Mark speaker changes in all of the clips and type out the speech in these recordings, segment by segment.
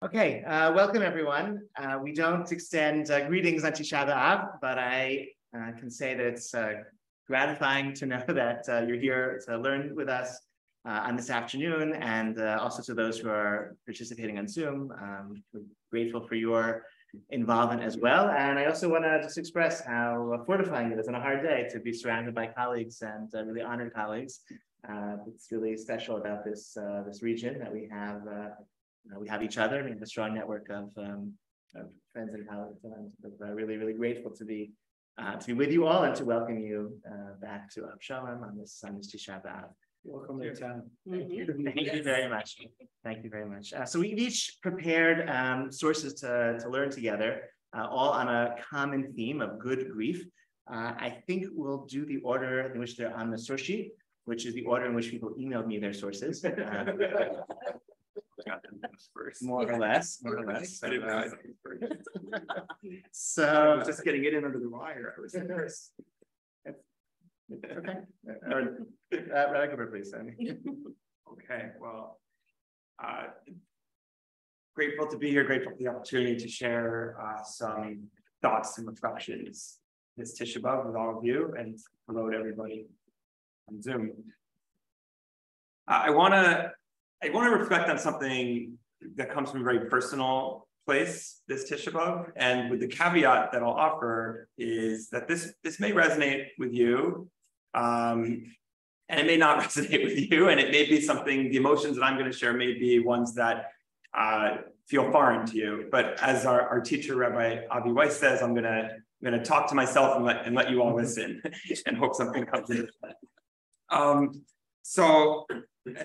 Speaker 1: Okay, welcome everyone. We don't extend greetings on Tisha B'Av, but I can say that it's gratifying to know that you're here to learn with us on this afternoon, and also to those who are participating on Zoom. We're grateful for your involvement as well. And I also want to just express how fortifying it is on a hard day to be surrounded by colleagues and really honored colleagues. It's really special about this region that we have each other. I mean, a strong network of friends and colleagues, and I'm really, really grateful to be with you all and to welcome you back to Shalom on this Tisha B'Av.
Speaker 2: Welcome to town.
Speaker 1: Thank you. Thank you very much. Thank you very much. So we've each prepared sources to learn together, all on a common theme of good grief. I think we'll do the order in which they're on the source sheet, which is the order in which people emailed me their sources. More or less.
Speaker 2: I didn't know.
Speaker 1: So
Speaker 2: I was just getting it in under the wire. I was nervous.
Speaker 1: Okay. Rabbi Cooper, please.
Speaker 2: Okay. Well, grateful to be here. Grateful for the opportunity to share some thoughts and reflections this Tisha B'Av with all of you, and hello to everybody on Zoom. I want to reflect on something that comes from a very personal place this Tisha B'Av, and with the caveat that I'll offer is that this may resonate with you, and it may not resonate with you, and it may be something, the emotions that I'm going to share may be ones that feel foreign to you. But as our teacher, Rabbi Avi Weiss, says, I'm going to talk to myself and let you all listen and hope something comes in. So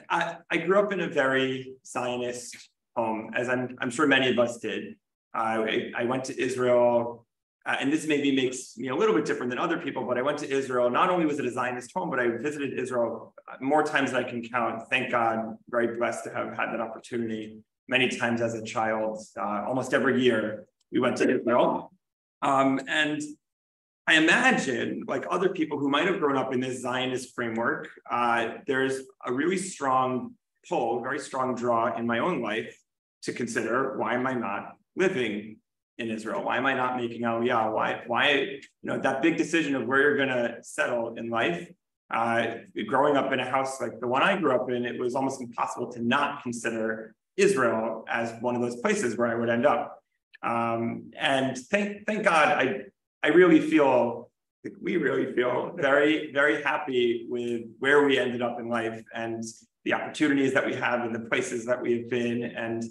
Speaker 2: I grew up in a very Zionist home, as I'm sure many of us did. I went to Israel, and this maybe makes me a little bit different than other people, but I went to Israel. Not only was it a Zionist home, but I visited Israel more times than I can count. Thank God, very blessed to have had that opportunity many times as a child. Almost every year we went to Israel. And I imagine, like other people who might have grown up in this Zionist framework, there's a really strong pull, very strong draw in my own life to consider, why am I not living in Israel? Why am I not making Aliyah? Why that big decision of where you're going to settle in life? Growing up in a house like the one I grew up in, it was almost impossible to not consider Israel as one of those places where I would end up. And thank God, we really feel very, very happy with where we ended up in life and the opportunities that we have and the places that we have been. And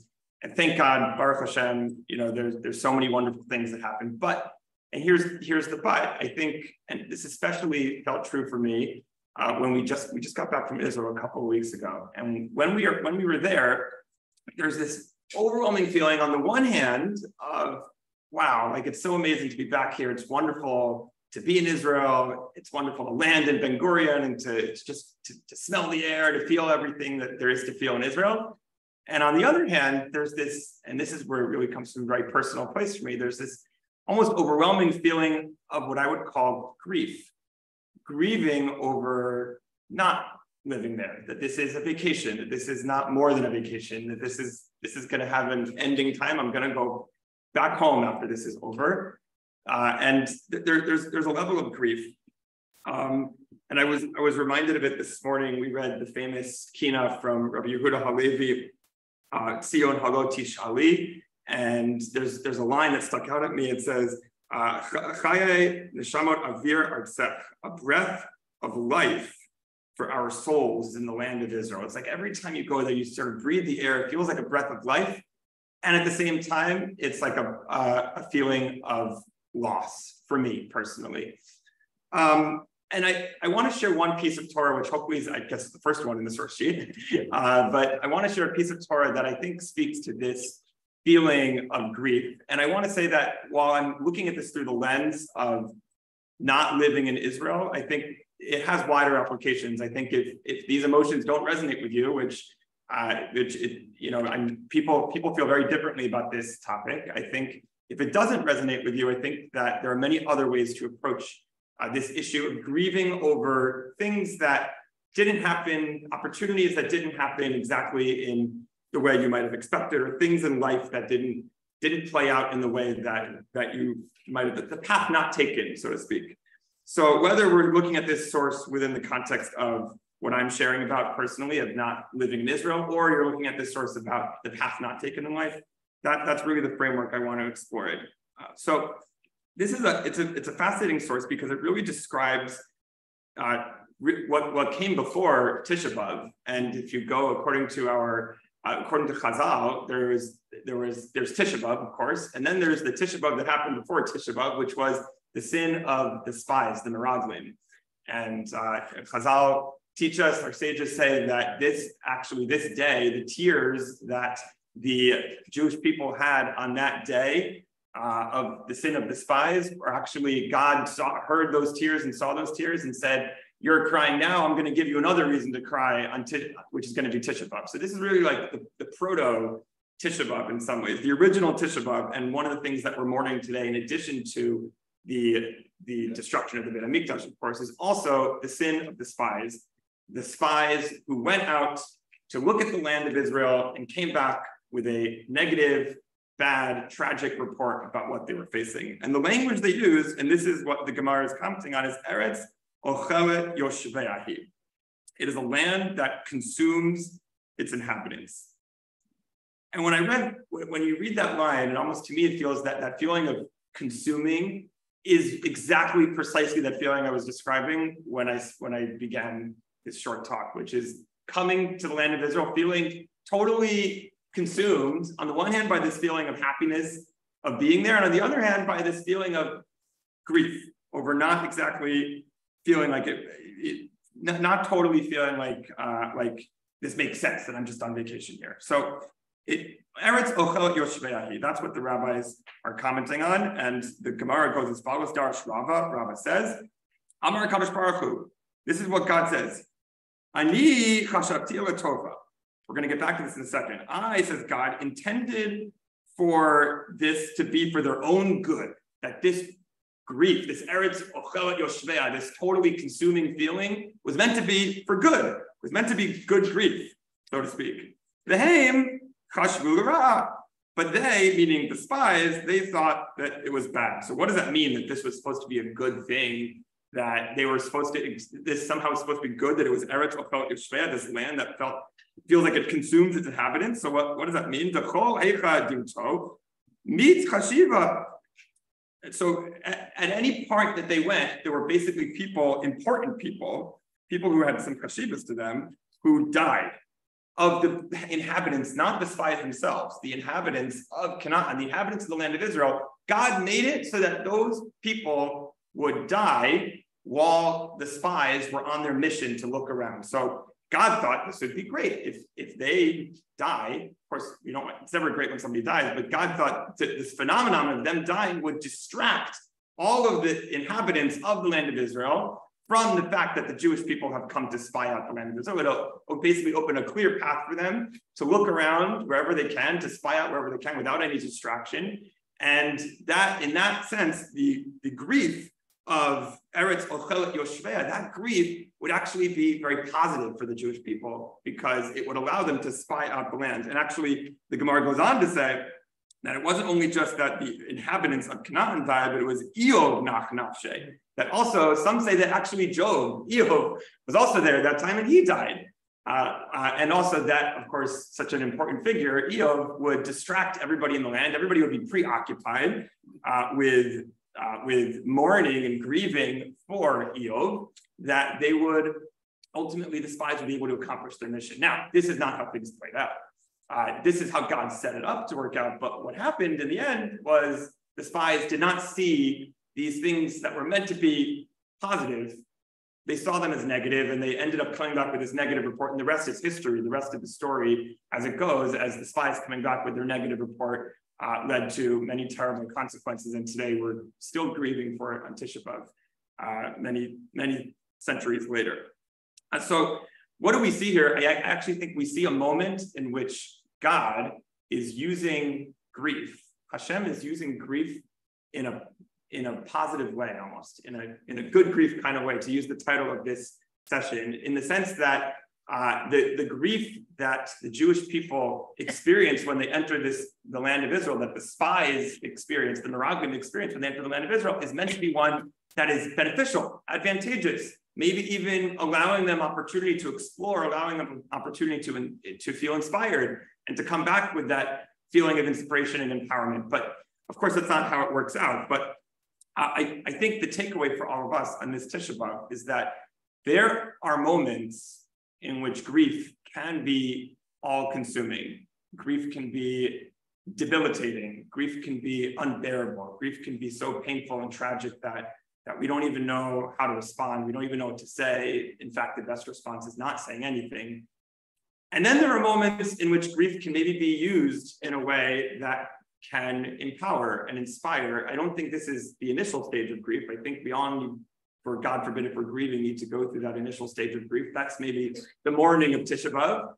Speaker 2: thank God, Baruch Hashem, there's so many wonderful things that happen. But, and here's the but, I think, and this especially felt true for me when we just got back from Israel a couple of weeks ago. And when we were there, there's this overwhelming feeling on the one hand of, wow, like it's so amazing to be back here. It's wonderful to be in Israel. It's wonderful to land in Ben Gurion and to smell the air, to feel everything that there is to feel in Israel. And on the other hand, there's this, and this is where it really comes from a very personal place for me, there's this almost overwhelming feeling of what I would call grief, grieving over not living there, that this is a vacation, that this is not more than a vacation, that this is going to have an ending time. I'm going to go back home after this is over, and there's a level of grief, and I was reminded of it this morning. We read the famous Kina from Rabbi Yehuda Halevi, Tzion Halo Tishali, and there's a line that stuck out at me. It says, "Chaye neshamot avir artzech," a breath of life for our souls in the land of Israel. It's like every time you go there, you sort of breathe the air. It feels like a breath of life. And at the same time, it's like a feeling of loss for me personally. And I want to share one piece of Torah, which hopefully is, I guess, the first one in the source sheet. But I want to share a piece of Torah that I think speaks to this feeling of grief. And I want to say that while I'm looking at this through the lens of not living in Israel, I think it has wider applications. I think if these emotions don't resonate with you, people feel very differently about this topic. I think if it doesn't resonate with you, I think that there are many other ways to approach this issue of grieving over things that didn't happen, opportunities that didn't happen exactly in the way you might have expected, or things in life that didn't play out in the way that you might have, the path not taken, so to speak. So whether we're looking at this source within the context of what I'm sharing about personally of not living in Israel, or you're looking at this source about the path not taken in life, that's really the framework I want to explore it. So this is it's a fascinating source because it really describes what came before Tisha B'Av. And if you go according to Chazal, there's Tisha B'Av, of course, and then there's the Tisha B'Av that happened before Tisha B'Av, which was the sin of the spies, the Meraglim. And Chazal teach us, our sages say that this day, the tears that the Jewish people had on that day of the sin of the spies, or actually God heard those tears and saw those tears and said, "You're crying now, I'm going to give you another reason to cry on which is going to be Tisha B'Av." So this is really like the proto Tisha B'Av in some ways, the original Tisha B'Av, and one of the things that we're mourning today, in addition to the destruction of the Beit HaMikdash, of course, is also the sin of the spies who went out to look at the land of Israel and came back with a negative, bad, tragic report about what they were facing. And the language they use, and this is what the Gemara is commenting on, is Eretz Ochelet Yoshveahi. It is a land that consumes its inhabitants. And when you read that line, and almost to me it feels that feeling of consuming is exactly precisely that feeling I was describing when I began this short talk, which is coming to the land of Israel, feeling totally consumed, on the one hand, by this feeling of happiness of being there, and on the other hand, by this feeling of grief over not exactly feeling like not totally feeling like this makes sense that I'm just on vacation here. So Eretz Ochel Yoshveahi, that's what the rabbis are commenting on, and the Gemara goes as follows: Darash Rava says, Amar Kadosh Baruch Hu, this is what God says, Ani chashavti letova. We're going to get back to this in a second. Says God, intended for this to be for their own good, that this grief, this Eretz Ochelet Yoshvea, this totally consuming feeling, was meant to be for good, was meant to be good grief, so to speak. V'heim chashvu l'ra, but they, meaning the spies, they thought that it was bad. So what does that mean, that this was supposed to be a good thing, that they were supposed to, this somehow was supposed to be good, that it was Eretz Ochelet Yoshvea, this land that feels like it consumes its inhabitants? So what does that mean? Dechol eicha dimto meets chashiva. So at any part that they went, there were basically important people who had some chashivas to them, who died. Of the inhabitants, not the spies themselves, the inhabitants of Canaan, the inhabitants of the land of Israel, God made it so that those people would die while the spies were on their mission to look around. So God thought this would be great if they die. Of course, it's never great when somebody dies, but God thought that this phenomenon of them dying would distract all of the inhabitants of the land of Israel from the fact that the Jewish people have come to spy out the land of Israel. It'll basically open a clear path for them to look around wherever they can, to spy out wherever they can without any distraction. And that, in that sense, the grief of Eretz Ochelet Yoshvea, that grief would actually be very positive for the Jewish people, because it would allow them to spy out the land. And actually, the Gemara goes on to say that it wasn't only just that the inhabitants of Canaan died, but it was Eov nach nafshe. That also, some say that actually Eov was also there at that time and he died. And also that, of course, such an important figure, Eov would distract everybody in the land. Everybody would be preoccupied with mourning and grieving for Eov, that they would ultimately, the spies would be able to accomplish their mission. Now, this is not how things played out. This is how God set it up to work out. But what happened in the end was the spies did not see these things that were meant to be positive. They saw them as negative, and they ended up coming back with this negative report. And the rest is history. The rest of the story, as it goes, as the spies coming back with their negative report, led to many terrible consequences. And today we're still grieving for it on Tisha B'Av, many centuries later. So what do we see here? I actually think we see a moment in which God is using grief. Hashem is using grief in a positive way, almost in a good grief kind of way, to use the title of this session, in the sense that the grief that the Jewish people experienced when they entered the land of Israel, that the spies experienced, the Meraglim experienced when they entered the land of Israel, is meant to be one that is beneficial, advantageous, maybe even allowing them opportunity to explore, allowing them opportunity to feel inspired and to come back with that feeling of inspiration and empowerment. But of course, that's not how it works out. But I think the takeaway for all of us on this Tisha B'Av is that there are moments in which grief can be all-consuming. Grief can be debilitating. Grief can be unbearable. Grief can be so painful and tragic that we don't even know how to respond. We don't even know what to say. In fact, the best response is not saying anything. And then there are moments in which grief can maybe be used in a way that can empower and inspire. I don't think this is the initial stage of grief. I think we all need, for God forbid, if we're grieving, need to go through that initial stage of grief. That's maybe the morning of Tisha B'Av,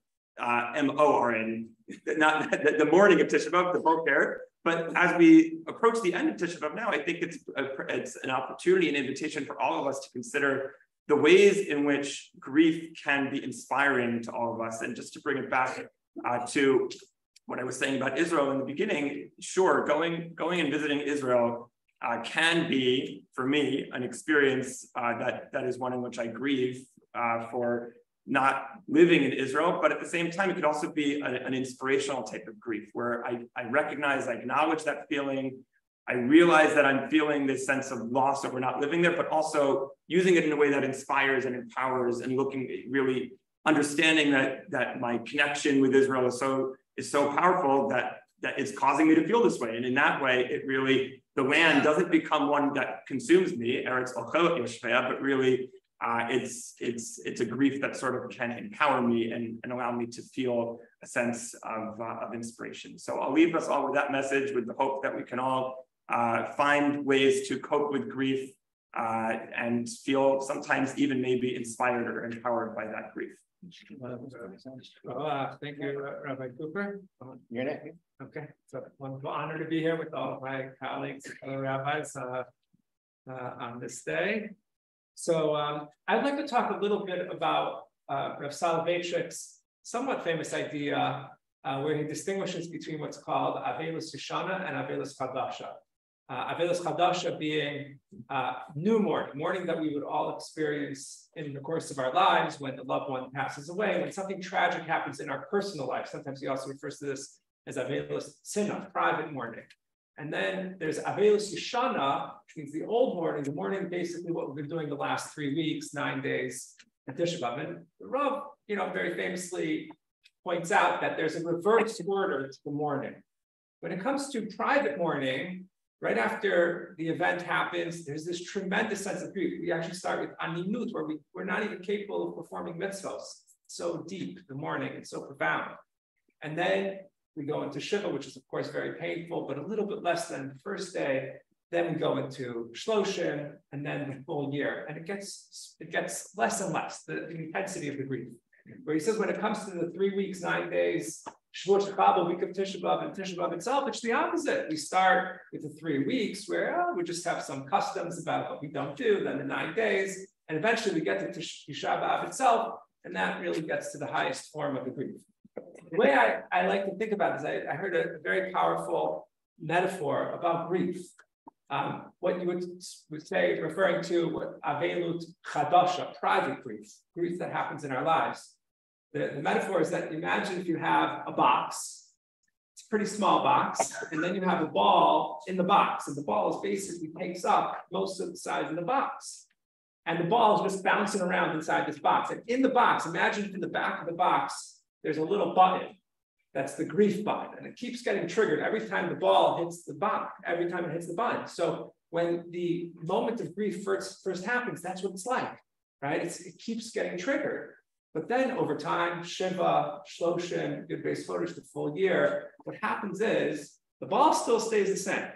Speaker 2: M-O-R-N, not the morning of Tisha B'Av, the boker. But as we approach the end of Tisha B'Av now, I think it's an opportunity, an invitation for all of us to consider the ways in which grief can be inspiring to all of us. And just to bring it back to what I was saying about Israel in the beginning, sure, going and visiting Israel can be, for me, an experience that is one in which I grieve for not living in Israel, but at the same time, it could also be an inspirational type of grief where I recognize, I acknowledge that feeling. I realize that I'm feeling this sense of loss that we're not living there, but also using it in a way that inspires and empowers and really understanding that my connection with Israel is so powerful that it's causing me to feel this way. And in that way, it really, the land doesn't become one that consumes me, Eretz Ochelot Yoshvea, but really it's a grief that sort of can empower me and allow me to feel a sense of inspiration. So I'll leave us all with that message, with the hope that we can all find ways to cope with grief and feel sometimes even maybe inspired or empowered by that grief.
Speaker 3: Thank you, Rabbi Cooper.
Speaker 1: You're next.
Speaker 3: Okay, so wonderful honor to be here with all of my colleagues, fellow rabbis on this day. So I'd like to talk a little bit about Rav Soloveitchik's somewhat famous idea where he distinguishes between what's called Avelus Yeshana and Avelus Chadasha. Avelus Chadasha being new mourning that we would all experience in the course of our lives when the loved one passes away, when something tragic happens in our personal life. Sometimes he also refers to this as Avelus Tzina, private mourning. And then there's Avelus Yeshana, which means the old mourning, the mourning basically what we've been doing the last 3 weeks, 9 days at Tisha B'Av. And the Rav, very famously points out that there's a reverse order to the mourning. When it comes to private mourning, right after the event happens, there's this tremendous sense of grief. We actually start with aninut, where we're not even capable of performing mitzvos. It's so deep, the mourning, it's so profound. And then we go into Shiva, which is of course very painful, but a little bit less than the first day. Then we go into Shloshim, and then the full year. And it gets less and less, the intensity of the grief. Where he says when it comes to the 3 weeks, 9 days, Shavuot Shechaba, week of Tisha B'Av, and Tisha B'Av itself, it's the opposite. We start with the 3 weeks where we just have some customs about what we don't do, then the 9 days, and eventually we get to Tisha B'Av itself, and that really gets to the highest form of the grief. The way I like to think about it is I heard a very powerful metaphor about grief. What you would say, referring to what Avelut Chadasha, private grief that happens in our lives. The metaphor is that imagine if you have a box, it's a pretty small box, and then you have a ball in the box, and the ball is basically takes up most of the size of the box. And the ball is just bouncing around inside this box. And in the box, imagine if in the back of the box, there's a little button. That's the grief button. And it keeps getting triggered every time the ball hits the button, every time it hits the button. So when the moment of grief first happens, that's what it's like, right? It keeps getting triggered. But then over time, Shiva, Shloshim, Yud Beis Chodesh, the full year, what happens is the ball still stays the same.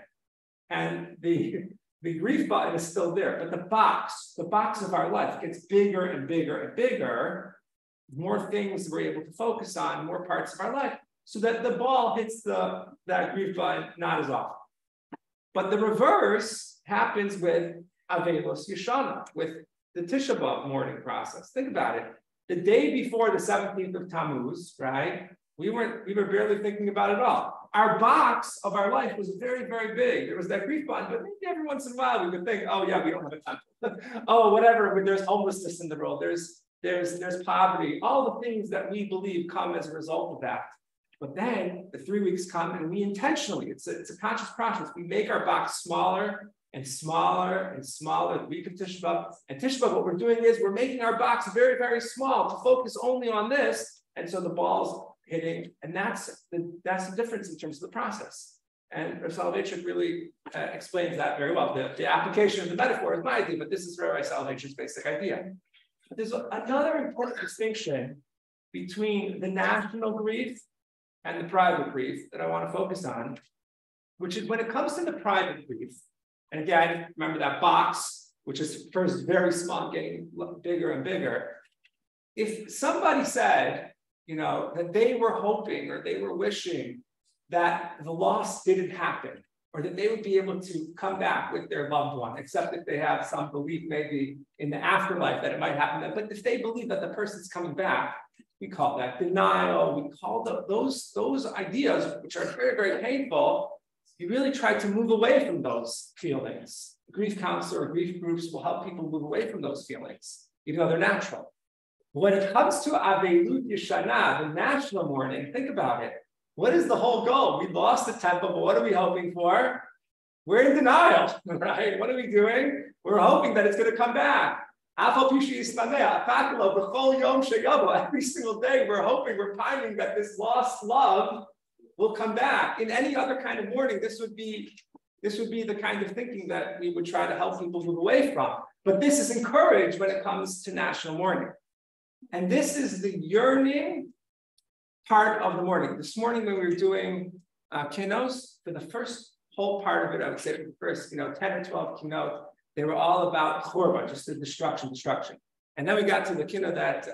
Speaker 3: And the grief button is still there, but the box of our life gets bigger and bigger and bigger. More things we're able to focus on, more parts of our life, so that the ball hits that grief button not as often. But the reverse happens with Avelus Yeshana, with the Tisha B'Av mourning process. Think about it. the day before the 17th of Tammuz, right? We were barely thinking about it all. Our box of our life was very, very big. There was that grief bond, but maybe every once in a while we would think, oh yeah, we don't have a temple. Oh, whatever, but there's homelessness in the world, there's poverty, all the things that we believe come as a result of that. But then the 3 weeks come and we intentionally, it's a conscious process, we make our box smaller and smaller and smaller the week of Tisha B'Av. And Tisha B'Av, what we're doing is we're making our box very, very small to focus only on this. And so the ball's hitting, and that's the difference in terms of the process. And Rav Soloveitchik really explains that very well. The application of the metaphor is my idea, but this is Rav Soloveitchik's basic idea. But there's another important distinction between the national grief and the private grief that I want to focus on, which is when it comes to the private grief. And again, remember that box, which is first very small, getting bigger and bigger. If somebody said, that they were hoping or they were wishing that the loss didn't happen, or that they would be able to come back with their loved one, except if they have some belief maybe in the afterlife that it might happen. But if they believe that the person's coming back, we call that denial. We call those ideas, which are very, very painful. You really try to move away from those feelings. Grief counselor or grief groups will help people move away from those feelings, even though they're natural. When it comes to Avelut Yeshana, the national mourning, think about it. What is the whole goal? We lost the temple, but what are we hoping for? We're in denial, right? What are we doing? We're hoping that it's going to come back. Every single day, we're hoping, we're pining that this lost love will come back. In any other kind of mourning, this would be the kind of thinking that we would try to help people move away from. But this is encouraged when it comes to national mourning. And this is the yearning part of the mourning. This morning when we were doing kinos, for the first whole part of it, I would say for the first 10 or 12 kinos, they were all about korban, just the destruction. And then we got to the kino that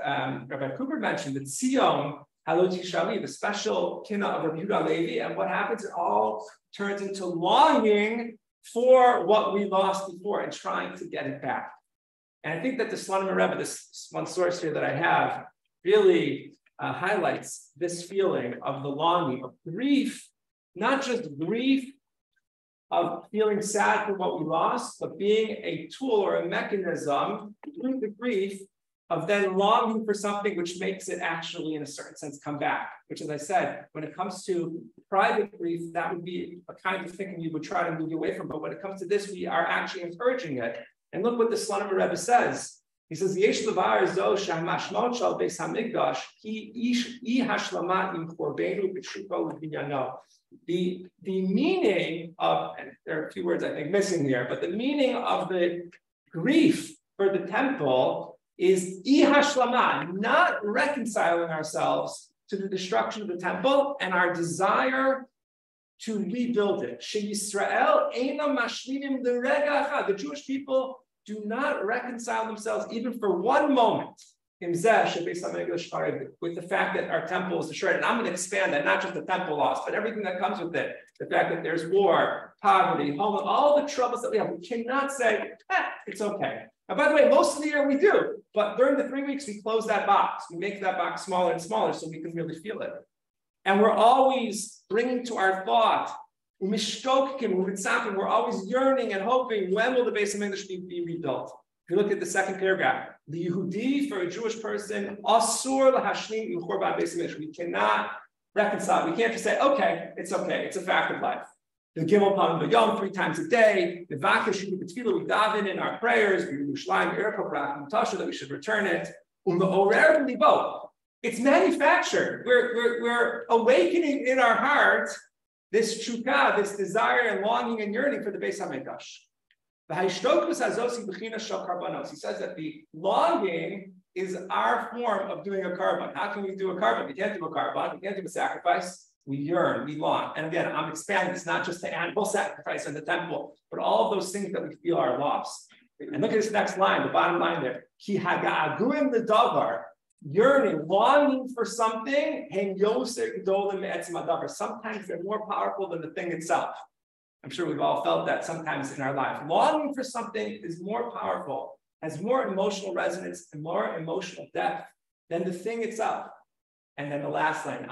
Speaker 3: Rabbi Cooper mentioned, the Tzion Haloti Shali, the special kina of Rabbi Yehuda Levi, and what happens? It all turns into longing for what we lost before and trying to get it back. And I think that the Slonim Rebbe, this one source here that I have, really highlights this feeling of the longing of grief, not just grief of feeling sad for what we lost, but being a tool or a mechanism through the grief of then longing for something which makes it actually, in a certain sense, come back. Which, as I said, when it comes to private grief, that would be a kind of thinking we would try to move away from. But when it comes to this, we are actually encouraging it. And look what the Slonim Rebbe says. He says, "Yesh levar zo shemashmot shel beis hamikdash ki hashlama im korbeinu b'shuko v'binyano." The meaning of, and there are a few words I think missing here, but the meaning of the grief for the temple is ihashlama, not reconciling ourselves to the destruction of the temple and our desire to rebuild it. Yisrael eino mashlimim l'rega achad. The Jewish people do not reconcile themselves even for one moment with the fact that our temple is destroyed. And I'm going to expand that, not just the temple loss, but everything that comes with it. The fact that there's war, poverty, homeless, all the troubles that we have. We cannot say, it's okay. And by the way, most of the year we do, but during the 3 weeks, we close that box. We make that box smaller and smaller so we can really feel it. And we're always bringing to our thought, we're always yearning and hoping, when will the Beis HaMikdash be rebuilt? If you look at the second paragraph, the Yehudi, for a Jewish person, asur lahashlim im churban Beis HaMikdash. We cannot reconcile. We can't just say, okay, it's a fact of life. The Gimel Pam V'Yom 3 times a day. The Vakesh B'Tefillah, we daven in our prayers. That we should return it. It's manufactured. We're awakening in our heart this chukah, this desire and longing and yearning for the Beis HaMikdash. He says that the longing is our form of doing a karban. How can we do a karban? We can't do a karban. We can't do a sacrifice. We yearn, we long. And again, I'm expanding this not just to animal sacrifice in the temple, but all of those things that we feel are lost. And look at this next line, the bottom line there. Ki haga'aguim l'davar. Yearning, longing for something, sometimes they're more powerful than the thing itself. I'm sure we've all felt that sometimes in our life. Longing for something is more powerful, has more emotional resonance and more emotional depth then the thing itself, and then the last line,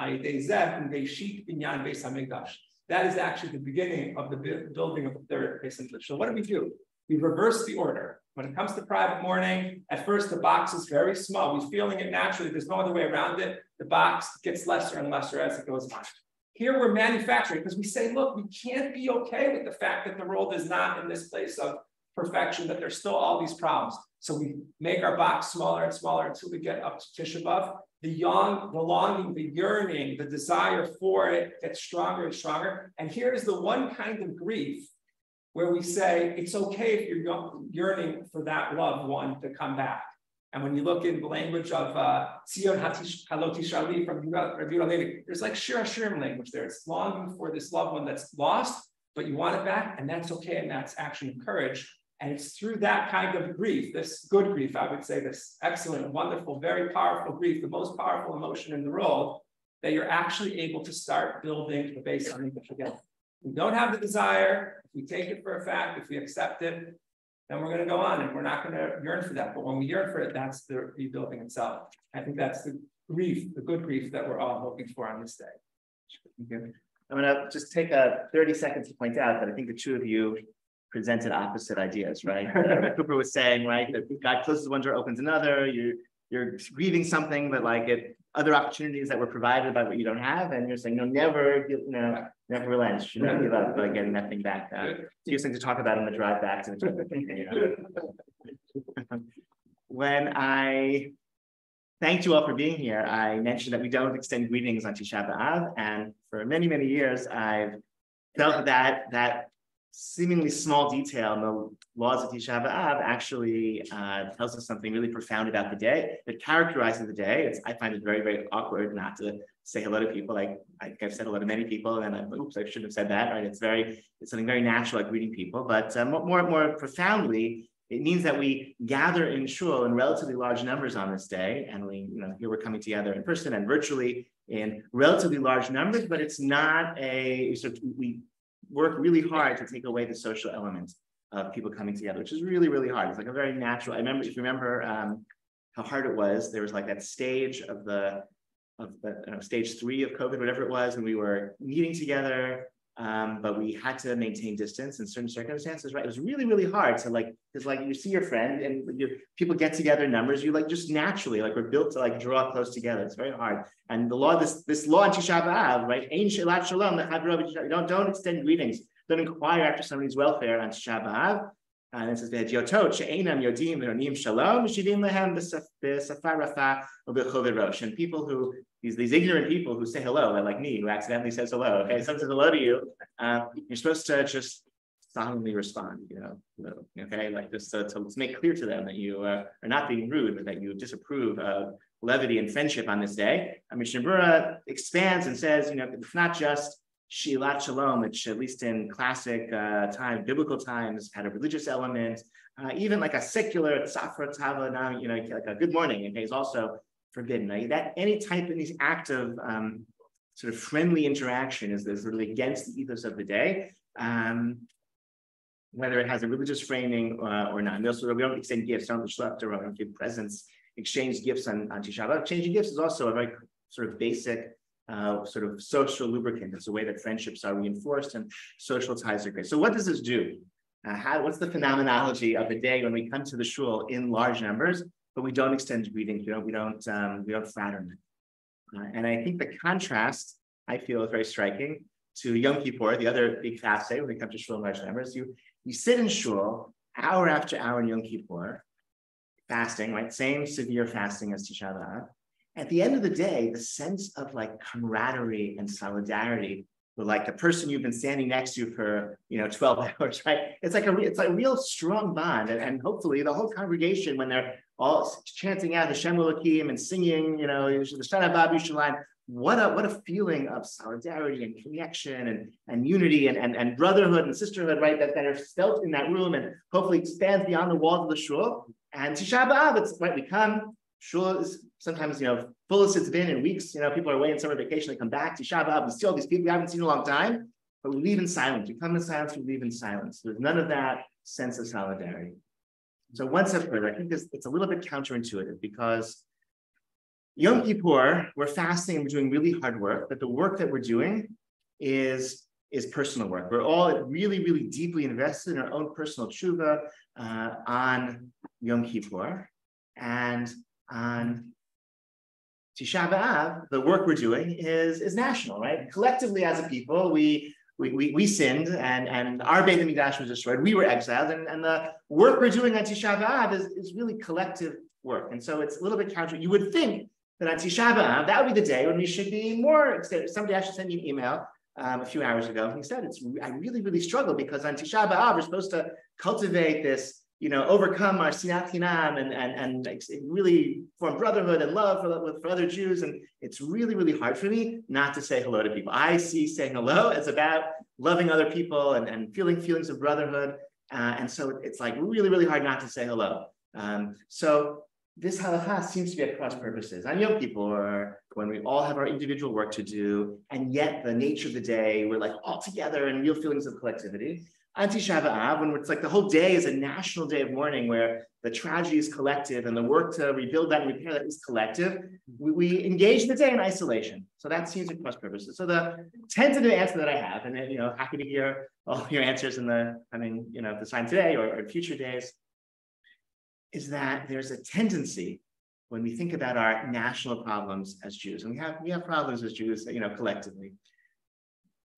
Speaker 3: that is actually the beginning of the building of the third Beis Hamikdash. So what do? We reverse the order. When it comes to private mourning, at first the box is very small. We're feeling it naturally. There's no other way around it. The box gets lesser and lesser as it goes on. Here we're manufacturing because we say, look, we can't be okay with the fact that the world is not in this place of perfection, that there's still all these problems. So we make our box smaller and smaller until we get up to Tisha B'Av. The longing, the yearning, the desire for it gets stronger and stronger. And here's the one kind of grief where we say, it's okay if you're yearning for that loved one to come back. And when you look in the language of Tzion Halot Tishali from Rabbi Yehuda Levi, there's like Shir Hashirim language there. It's longing for this loved one that's lost, but you want it back, and that's okay, and that's actually encouraged. And it's through that kind of grief, this good grief, I would say, this excellent, wonderful, very powerful grief, the most powerful emotion in the world, that you're actually able to start building the Beis Hamikdash again. We don't have the desire. If we take it for a fact, if we accept it, then we're going to go on and we're not going to yearn for that. But when we yearn for it, that's the rebuilding itself. I think that's the grief, the good grief that we're all hoping for on this day.
Speaker 1: I'm going to just take 30 seconds to point out that I think the two of you presented opposite ideas, right? Cooper was saying, right, that God closes one door, opens another. You're grieving something, but like other opportunities that were provided by what you don't have, and you're saying, no, never relent. You should not give up by getting that thing back. Using to talk about on the drive back to the When I thanked you all for being here, I mentioned that we don't extend greetings on Tisha B'Av, and for many, many years, I've felt that seemingly small detail in the laws of Tisha B'Av actually tells us something really profound about the day. It characterizes the day. I find it very, very awkward not to say hello to people. Like I've said hello to many people, and I'm like, oops, I shouldn't have said that. Right? It's something very natural, like greeting people. But more profoundly, it means that we gather in shul in relatively large numbers on this day, and here we're coming together in person and virtually in relatively large numbers. But it's not we work really hard to take away the social element of people coming together, which is really, really hard. It's like a very natural. If you remember how hard it was, there was like that stage of stage 3 of COVID, whatever it was, and we were meeting together, but we had to maintain distance in certain circumstances, right? It was really, really hard to because you see your friend and people get together in numbers, you just naturally, we're built to draw close together. It's very hard. And the law, this law in Tisha B'Av, right? Ein shelat shalom, don't extend greetings. Don't inquire after somebody's welfare on Tisha B'Av. And it says, "Yotot she'einam yodim v'onim shalom shivim lehem b'safar rafa u'b'choved rosh." And people who these ignorant people who say hello, like me, who accidentally says hello. Okay, someone says hello to you. You're supposed to just solemnly respond. Okay, just to make clear to them that you are not being rude, but that you disapprove of levity and friendship on this day. Mishnah Berurah expands and says, it's not just Shilat Shalom, which at least in classic biblical times, had a religious element, even like a secular tzafra tava, like a good morning, is also forbidden. That any type of these act of sort of friendly interaction is really against the ethos of the day, whether it has a religious framing or not. And also, we don't extend gifts, don't give presents, exchange gifts on Tisha B'Av. Exchanging gifts is also a very sort of basic sort of social lubricant. It's a way that friendships are reinforced and social ties are great. So what does this do? What's the phenomenology of the day when we come to the shul in large numbers, but we don't extend greetings, we don't fraternize? And I think the contrast, I feel, is very striking to Yom Kippur, the other big fast day when we come to shul in large numbers. You sit in shul hour after hour in Yom Kippur, fasting, right? Same severe fasting as Tisha B'Av. At the end of the day, the sense of camaraderie and solidarity with the person you've been standing next to for 12 hours, right? It's a real strong bond, and hopefully the whole congregation, when they're all chanting out Hashem Elokim and singing, the Shana Babu Shalan, what a feeling of solidarity and connection and unity and brotherhood and sisterhood, right? That are felt in that room and hopefully expands beyond the walls of the shul. And Tisha B'Av, it's right. We come. Shul is sometimes, full as it's been in weeks. People are away on summer vacation. They come back to Tisha B'Av. We see all these people we haven't seen in a long time, but we leave in silence. We come in silence. We leave in silence. There's none of that sense of solidarity. So one step further, I think it's a little bit counterintuitive because Yom Kippur, we're fasting and we're doing really hard work, but the work that we're doing is personal work. We're all really, really deeply invested in our own personal tshuva on Yom Kippur. And on Tisha B'Av, the work we're doing is national, right? Collectively as a people, we sinned and our Beit HaMikdash was destroyed. We were exiled, and the work we're doing on Tisha B'Av is really collective work. And so it's a little bit counter. You would think that on Tisha B'Av, that would be the day when we should be more extended. Somebody actually sent me an email a few hours ago. And he said, I really, really struggle because on Tisha B'Av, we're supposed to cultivate this, overcome our sinat chinam and really form brotherhood and love for other Jews. And it's really, really hard for me not to say hello to people. I see saying hello as about loving other people and feeling feelings of brotherhood. And so it's like really, really hard not to say hello. So this halakha seems to be at cross purposes. On Yom Kippur, when we all have our individual work to do, and yet the nature of the day, we're like all together and real feelings of collectivity. On Tisha B'Av, when it's like the whole day is a national day of mourning where the tragedy is collective and the work to rebuild that and repair that is collective, we engage the day in isolation. So that seems at cross purposes. So the tentative answer that I have, and happy to hear all your answers in the the time today or future days, is that there's a tendency when we think about our national problems as Jews, and we have problems as Jews, collectively.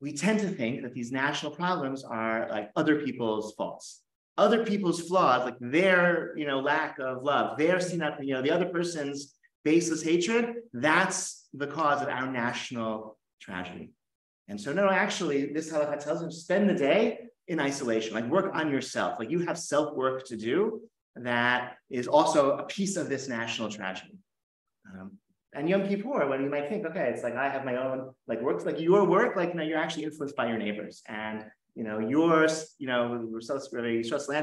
Speaker 1: We tend to think that these national problems are like other people's faults, other people's flaws, like their, lack of love, their sinat, the other person's baseless hatred. That's the cause of our national tragedy. And so, no, actually, this halakha tells us spend the day in isolation, like work on yourself, like you have self-work to do that is also a piece of this national tragedy. And Yom Kippur, when you might think, okay, it's like I have my own works, like your work, you're actually influenced by your neighbors, and yours, Shos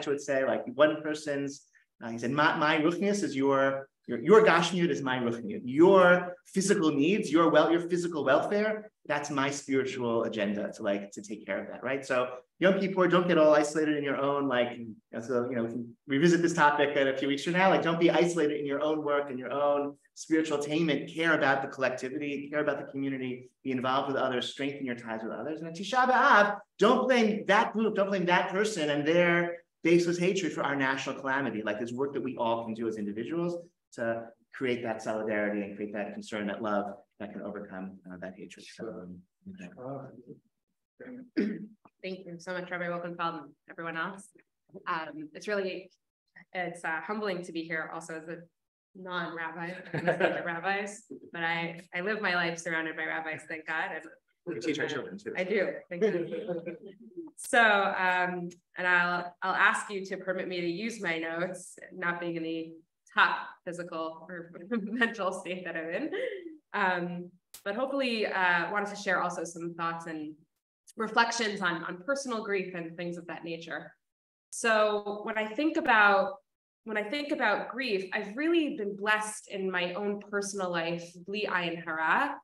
Speaker 1: would say, like one person's. He said, my ruchnius is your gashmiut is my ruchniut. Your physical needs, your physical welfare, that's my spiritual agenda to take care of that, right? So Yom Kippur, don't get all isolated in your own, we can revisit this topic in a few weeks from now. Don't be isolated in your own work and your own spiritual attainment. Care about the collectivity, care about the community, be involved with others, strengthen your ties with others. And on Tisha B'Av, don't blame that group, don't blame that person and their baseless hatred for our national calamity. There's work that we all can do as individuals to create that solidarity and create that concern, that love that can overcome that hatred. So,
Speaker 4: Thank you so much, Rabbi Wilkenfeld, and everyone else. It's humbling to be here also as a non-rabbi, rabbis, but I live my life surrounded by rabbis, thank God. And
Speaker 1: we teach our children too.
Speaker 4: I do, thank you. So, and I'll ask you to permit me to use my notes, not being in the top physical or mental state that I'm in. But hopefully wanted to share also some thoughts and reflections on personal grief and things of that nature. So when I think about grief, I've really been blessed in my own personal life, bli ayin hara,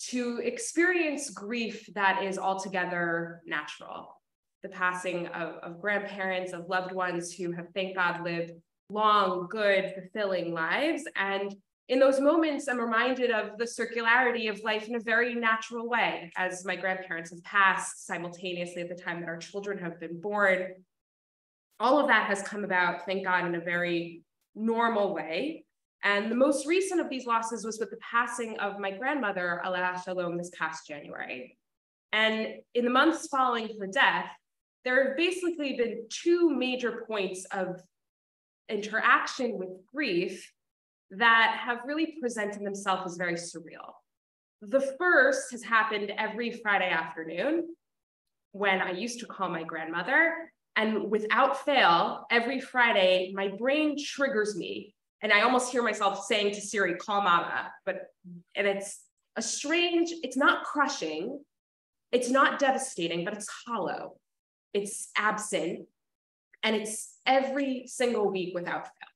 Speaker 4: to experience grief that is altogether natural. The passing of grandparents, of loved ones who have, thank God, lived long, good, fulfilling lives. And in those moments, I'm reminded of the circularity of life in a very natural way, as my grandparents have passed simultaneously at the time that our children have been born. All of that has come about, thank God, in a very normal way. And the most recent of these losses was with the passing of my grandmother, Alaa Shalom, this past January. And in the months following her death, there have basically been two major points of interaction with grief that have really presented themselves as very surreal. The first has happened every Friday afternoon when I used to call my grandmother, and without fail, every Friday, my brain triggers me, and I almost hear myself saying to Siri, call mama, and it's a strange, it's not crushing, it's not devastating, but it's hollow, it's absent, and it's every single week without fail.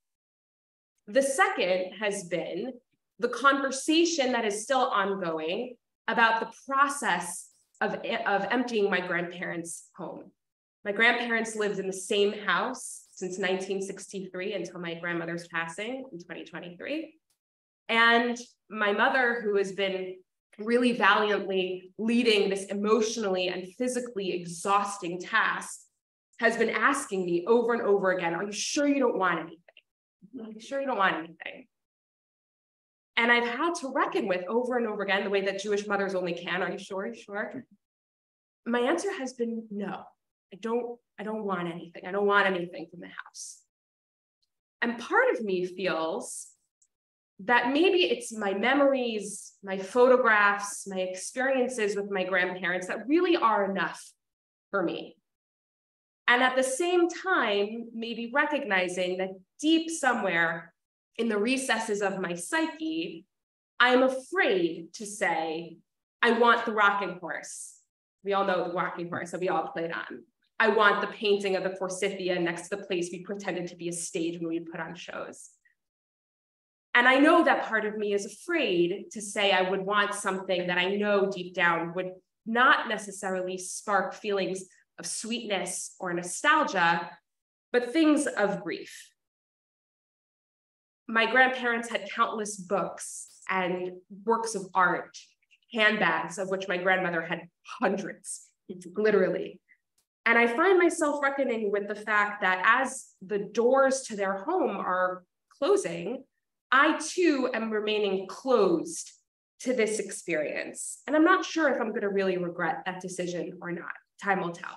Speaker 4: The second has been the conversation that is still ongoing about the process of emptying my grandparents' home. My grandparents lived in the same house since 1963 until my grandmother's passing in 2023. And my mother, who has been really valiantly leading this emotionally and physically exhausting task, has been asking me over and over again, are you sure you don't want anything? Are you sure you don't want anything? And I've had to reckon with over and over again, the way that Jewish mothers only can, are you sure? Are you sure? My answer has been no, I don't want anything. I don't want anything from the house. And part of me feels that maybe it's my memories, my photographs, my experiences with my grandparents that really are enough for me. And at the same time, maybe recognizing that deep somewhere in the recesses of my psyche, I'm afraid to say, I want the rocking horse. We all know the rocking horse that we all played on. I want the painting of the Forsythia next to the place we pretended to be a stage when we put on shows. And I know that part of me is afraid to say I would want something that I know deep down would not necessarily spark feelings of sweetness or nostalgia, but things of grief. My grandparents had countless books and works of art, handbags, of which my grandmother had hundreds, literally. And I find myself reckoning with the fact that as the doors to their home are closing, I too am remaining closed to this experience. And I'm not sure if I'm going to really regret that decision or not. Time will tell.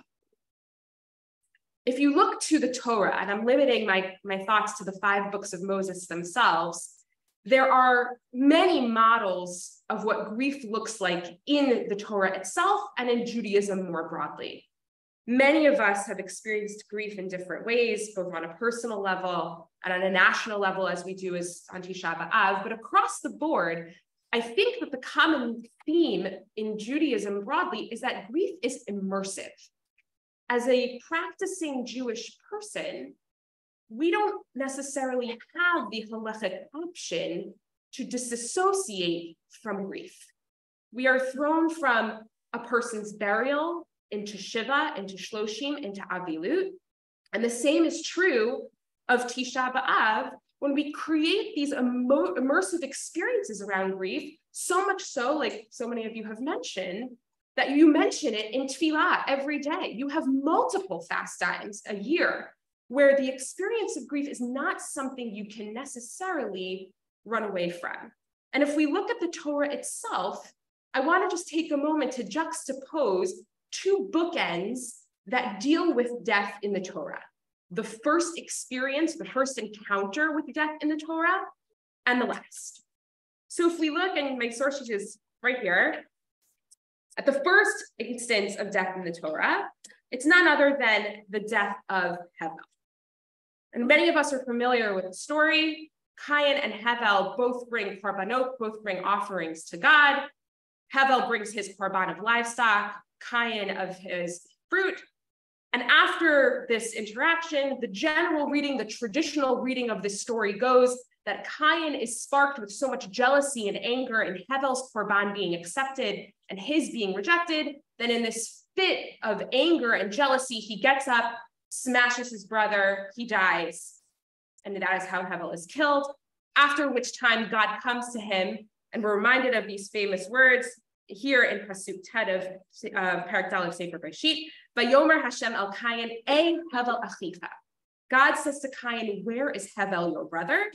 Speaker 4: If you look to the Torah, and I'm limiting my thoughts to the 5 books of Moses themselves, there are many models of what grief looks like in the Torah itself and in Judaism more broadly. Many of us have experienced grief in different ways, both on a personal level and on a national level, as we do as on Tisha B'Av, but across the board, I think that the common theme in Judaism broadly is that grief is immersive. As a practicing Jewish person, we don't necessarily have the halachic option to disassociate from grief. We are thrown from a person's burial into Shiva, into Shloshim, into Avilut. And the same is true of Tisha B'Av when we create these immersive experiences around grief, so much so, like so many of you have mentioned, that you mention it in Tefillah every day. You have multiple fast times a year where the experience of grief is not something you can necessarily run away from. And if we look at the Torah itself, I want to just take a moment to juxtapose 2 bookends that deal with death in the Torah. The first experience, the first encounter with death in the Torah, and the last. So if we look, and my source sheet is right here, at the first instance of death in the Torah, it's none other than the death of Hevel. And many of us are familiar with the story. Cain and Hevel both bring korbanot, both bring offerings to God. Hevel brings his korban of livestock, Cain of his fruit. And after this interaction, the general reading, the traditional reading of this story goes that Cain is sparked with so much jealousy and anger in Hevel's korban being accepted and his being rejected, then in this fit of anger and jealousy, he gets up, smashes his brother, he dies. And that is how Hevel is killed. After which time God comes to him, and we're reminded of these famous words here in Pasuk Tet of Parak Dal of Sefer Bereshit, Vayomer Hashem el Cain, Ei Hevel achicha. God says to Cain, where is Hevel, your brother?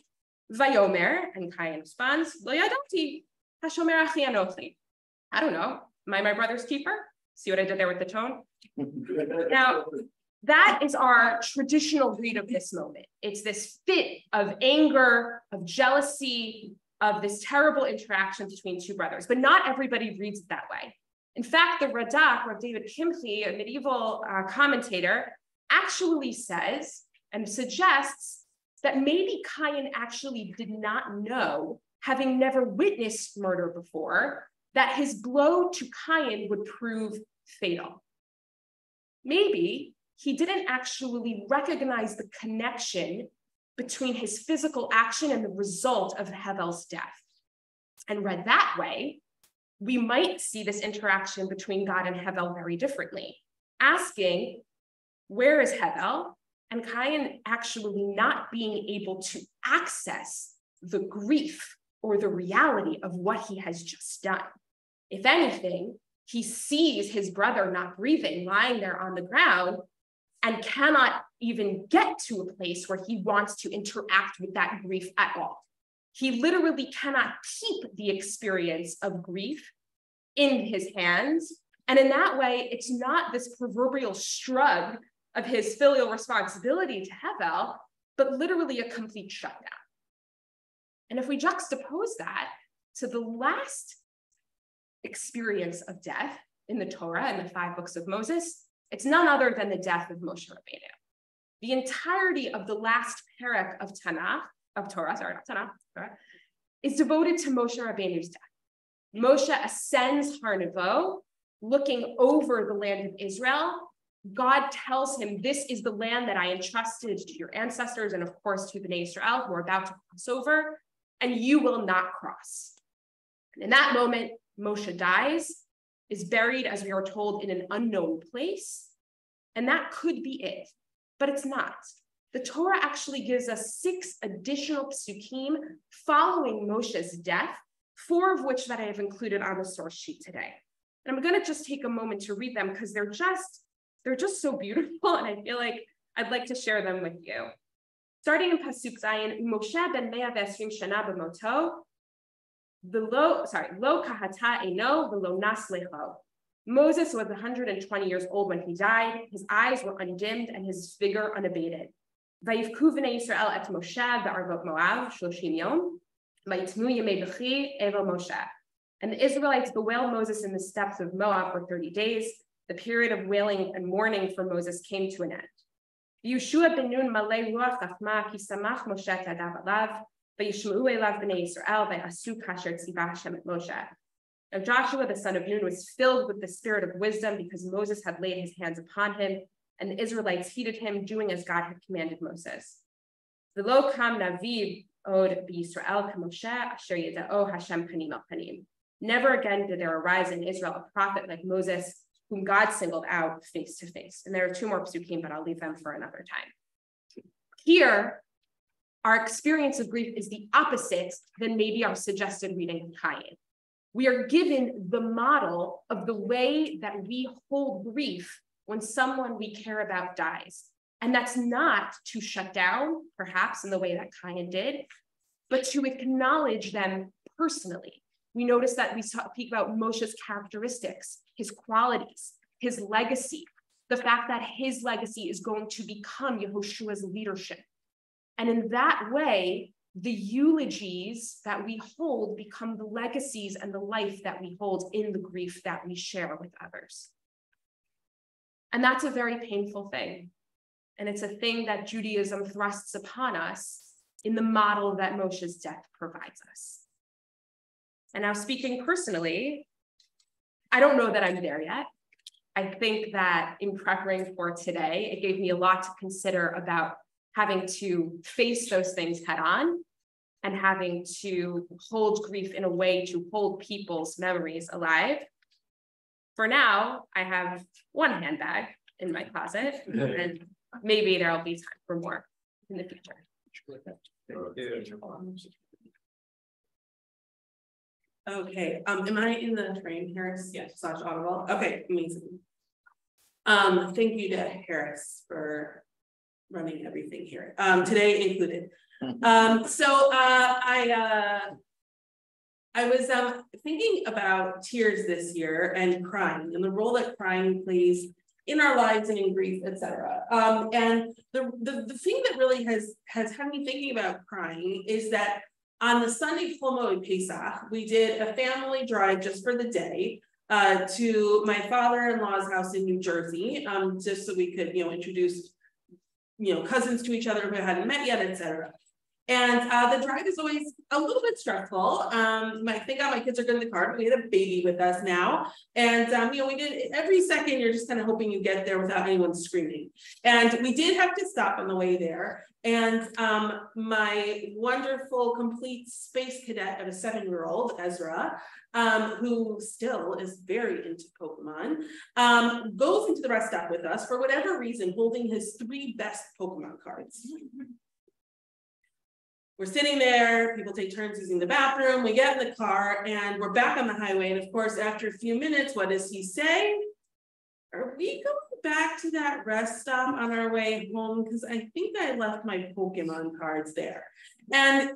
Speaker 4: Vayomer, and Cain responds, Lo yadati, Hashomer achi anochi. I don't know, am I my brother's keeper? See what I did there with the tone? Now, that is our traditional read of this moment. It's this fit of anger, of jealousy, of this terrible interaction between 2 brothers, but not everybody reads it that way. In fact, the Radak, Rav David Kimchi, a medieval commentator, actually says and suggests that maybe Cain actually did not know, having never witnessed murder before, that his blow to Cain would prove fatal. Maybe he didn't actually recognize the connection between his physical action and the result of Hevel's death. And read that way, we might see this interaction between God and Hevel very differently, asking, where is Hevel? And Cain actually not being able to access the grief or the reality of what he has just done. If anything, he sees his brother not breathing, lying there on the ground, and cannot even get to a place where he wants to interact with that grief at all. He literally cannot keep the experience of grief in his hands. And in that way, it's not this proverbial shrug of his filial responsibility to Hevel, but literally a complete shutdown. And if we juxtapose that to the last experience of death in the Torah and the 5 books of Moses, it's none other than the death of Moshe Rabbeinu. The entirety of the last parak of Torah, is devoted to Moshe Rabbeinu's death. Moshe ascends Har Nevo, looking over the land of Israel. God tells him, this is the land that I entrusted to your ancestors and of course to Bnei Israel who are about to cross over, and you will not cross. And in that moment, Moshe dies, is buried, as we are told, in an unknown place. And that could be it, but it's not. The Torah actually gives us 6 additional psukim following Moshe's death, 4 of which that I have included on the source sheet today. And I'm going to just take a moment to read them because they're just so beautiful, and I feel like I'd like to share them with you. Starting in Pasuk Zayin, Moshe ben 120 shana b'moto, lo kahata eno v'lo nas lecho. Moses was 120 years old when he died. His eyes were undimmed and his vigor unabated. Vayivku v'nei Yisrael et Moshe ba'arvot Moav 30 yom, vayitmu yemei b'chi evel Moshe. And the Israelites bewailed Moses in the steppes of Moab for 30 days. The period of wailing and mourning for Moses came to an end. Yeshua ben Nun malei ruach chachma ki samach Moshe tadav alav, vayishma'u elav b'nei Yisrael v'asu kasher tzivah Hashem et Moshe. Now Joshua, the son of Nun, was filled with the spirit of wisdom because Moses had laid his hands upon him, and the Israelites heeded him, doing as God had commanded Moses. V'lo kam naviv od b'Yisrael k'Moshe asher yeda'o Hashem panim al panim. Never again did there arise in Israel a prophet like Moses, whom God singled out face to face. And there are 2 more psukim, but I'll leave them for another time. Here, our experience of grief is the opposite than maybe our suggested reading of Chaim. We are given the model of the way that we hold grief when someone we care about dies. And that's not to shut down, perhaps in the way that Chaim did, but to acknowledge them personally. We notice that we speak about Moshe's characteristics, his qualities, his legacy, the fact that his legacy is going to become Yehoshua's leadership. And in that way, the eulogies that we hold become the legacies and the life that we hold in the grief that we share with others. And that's a very painful thing. And it's a thing that Judaism thrusts upon us in the model that Moshe's death provides us. And now, speaking personally, I don't know that I'm there yet. I think that in preparing for today, it gave me a lot to consider about having to face those things head on and having to hold grief in a way to hold people's memories alive. For now, I have 1 handbag in my closet, and maybe there'll be time for more in the future.
Speaker 5: Okay, am I in the frame, Harris?
Speaker 3: Yes.
Speaker 5: / audible? Okay, amazing. Thank you to Harris for running everything here, today included. I was thinking about tears this year and crying and the role that crying plays in our lives and in grief, etc. And the thing that really has had me thinking about crying is that on the Sunday Chol Moed Pesach, we did a family drive just for the day to my father-in-law's house in New Jersey, just so we could, introduce, cousins to each other who hadn't met yet, etc. And the drive is always a little bit stressful. Thank God my kids are good in the car, but we had a baby with us now. And, we did every second, you're just kind of hoping you get there without anyone screaming. And we did have to stop on the way there. And my wonderful complete space cadet of a 7-year-old, Ezra, who still is very into Pokemon, goes into the rest stop with us for whatever reason, holding his 3 best Pokemon cards. we're sitting there, people take turns using the bathroom, we get in the car and we're back on the highway. And of course, after a few minutes, what does he say? Are we going back to that rest stop on our way home? Because I think I left my Pokemon cards there. And,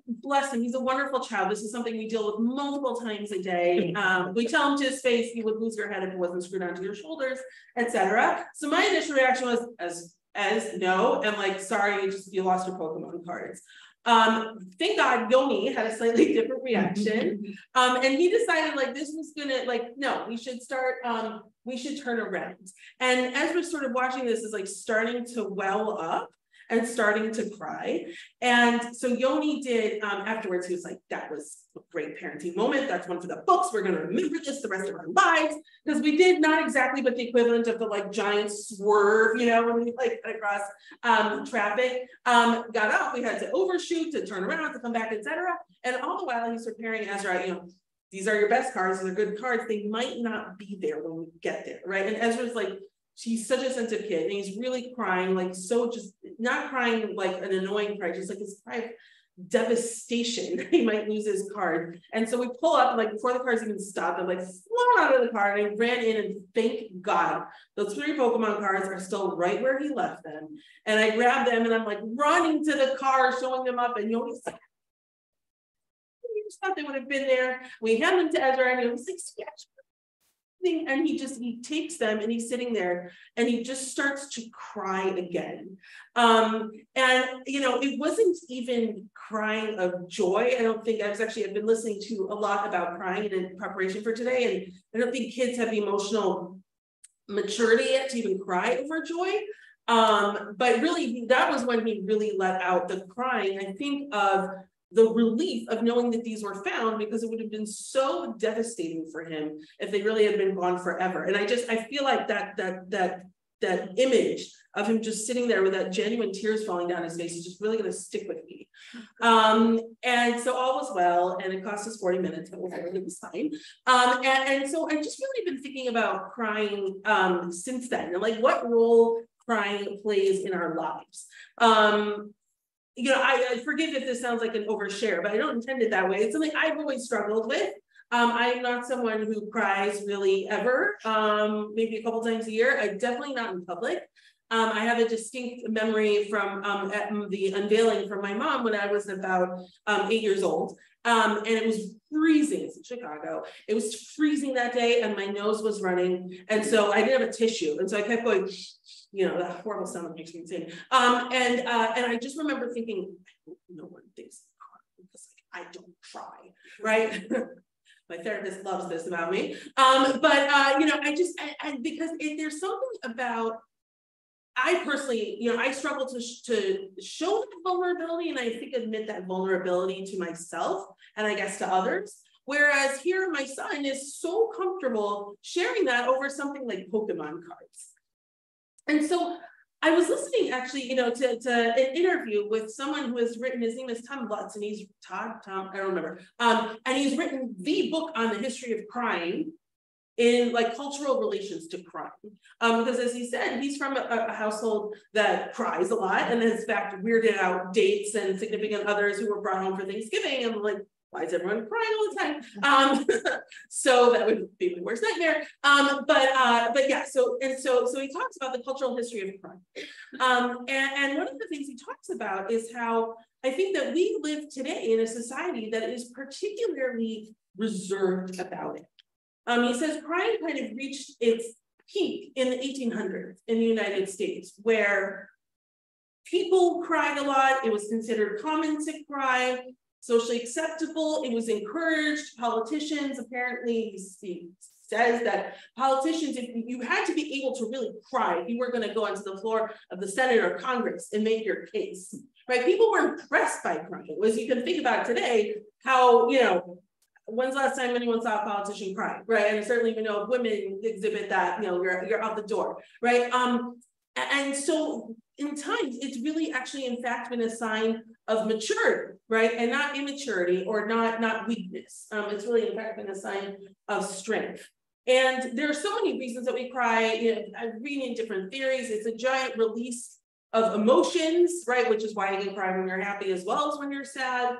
Speaker 5: bless him, he's a wonderful child. This is something we deal with multiple times a day. We tell him to his face, you would lose your head if it wasn't screwed onto your shoulders, etc. So my initial reaction was as no, and like, sorry, you lost your Pokemon cards. Thank God Yoni had a slightly different reaction. And he decided like this was gonna no, we should start, we should turn around. And as we're sort of watching this is like starting to well up and starting to cry. And so Yoni did, afterwards, he was like, that was a great parenting moment. That's one for the books. We're going to remember this the rest of our lives. Because we did not exactly, but the equivalent of the like giant swerve, when we like cut across traffic, got up, we had to overshoot, to turn around, to come back, etc. And all the while he's preparing Ezra, these are your best cards, these are good cards. They might not be there when we get there, right? And Ezra's like, he's such a sensitive kid and he's really crying, like, so just not crying like an annoying cry, just like his cry of devastation that he might lose his card. And so we pull up, like, before the cars even stopped, I'm like, flown out of the car and I ran in and thank God those 3 Pokemon cards are still right where he left them. And I grabbed them and I'm like running to the car, showing them up, and Yoni's like, we just thought they would have been there. We hand them to Ezra and he was like, yes. And he takes them and he's sitting there and he just starts to cry again. And it wasn't even crying of joy. I don't think I've been listening to a lot about crying in preparation for today, and I don't think kids have the emotional maturity yet to even cry over joy. But really that was when he really let out the crying. I think of the relief of knowing that these were found, because it would have been so devastating for him if they really had been gone forever. And I feel like that image of him just sitting there with that genuine tears falling down his face is just really going to stick with me. And so all was well, and it cost us 40 minutes, but whatever, it was fine. And so I've just really been thinking about crying since then, and like what role crying plays in our lives. I forgive if this sounds like an overshare, but I don't intend it that way. It's something I've always struggled with. I'm not someone who cries really ever, maybe a couple times a year. I'm definitely not in public. I have a distinct memory from at the unveiling from my mom when I was about 8 years old. And it was freezing. It's in Chicago. It was freezing that day and my nose was running. And so I didn't have a tissue. And so I kept going, that horrible sound that makes me insane. And I just remember thinking, I hope no one thinks I'm crying because I don't cry, right? My therapist loves this about me. Because there's something about, I personally, I struggle to show that vulnerability, and I think admit that vulnerability to myself and I guess to others. Whereas here, my son is so comfortable sharing that over something like Pokemon cards. And so I was listening actually, to an interview with someone who has written, his name is Tom Lutz, and he's Tom, I don't remember. And he's written the book on the history of crying in like cultural relations to crime. Because as he said, he's from a household that cries a lot and has in fact weirded out dates and significant others who were brought home for Thanksgiving, and like, why is everyone crying all the time? So that would be my worst nightmare. But yeah, so he talks about the cultural history of crime. And one of the things he talks about is how I think that we live today in a society that is particularly reserved about it. He says crime kind of reached its peak in the 1800s in the United States, where people cried a lot. It was considered common to cry, socially acceptable. It was encouraged. Politicians, apparently, he says that politicians, if you had to be able to really cry, if you were going to go onto the floor of the Senate or Congress and make your case, right? People were impressed by crying. As you can think about today, how, when's the last time anyone saw a politician cry, right? And certainly, if women exhibit that, you're out the door, right? And so in times, it's really actually, in fact, been a sign of maturity, right? And not immaturity or not weakness. It's really, in fact, been a sign of strength. And there are so many reasons that we cry. I'm reading different theories. It's a giant release of emotions, right? Which is why you can cry when you're happy as well as when you're sad.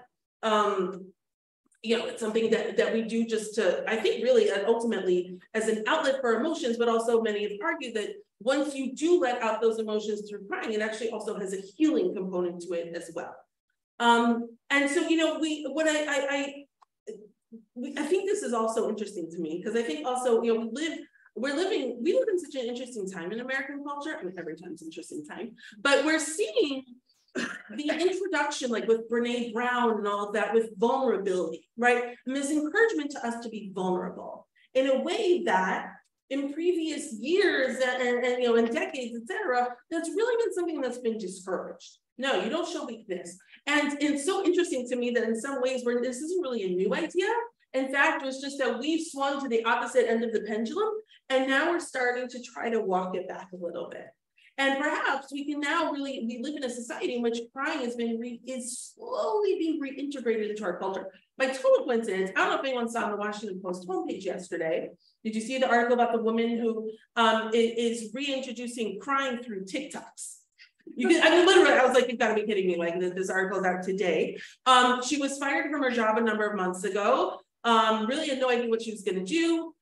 Speaker 5: You know, it's something that we do just to, I think really ultimately as an outlet for emotions, but also many have argued that once you do let out those emotions through crying, it actually also has a healing component to it as well. And so, you know, I think this is also interesting to me because I think also, you know, we live in such an interesting time in American culture. I mean, every time's an interesting time, but we're seeing the introduction, like with Brene Brown and all of that, with vulnerability, right? And this encouragement to us to be vulnerable in a way that in previous years and you know, in decades, et cetera, that's really been something that's been discouraged. No, you don't show weakness. And it's so interesting to me that in some ways this isn't really a new idea. In fact, it was just that we've swung to the opposite end of the pendulum, and now we're starting to try to walk it back a little bit. And perhaps we can now we live in a society in which crying is slowly being reintegrated into our culture. By total coincidence, I don't know if anyone saw on the Washington Post homepage yesterday. Did you see the article about the woman who is reintroducing crying through TikToks? I mean, literally, I was like, you've got to be kidding me. Like this article's out today. She was fired from her job a number of months ago. Really had no idea what she was going to do.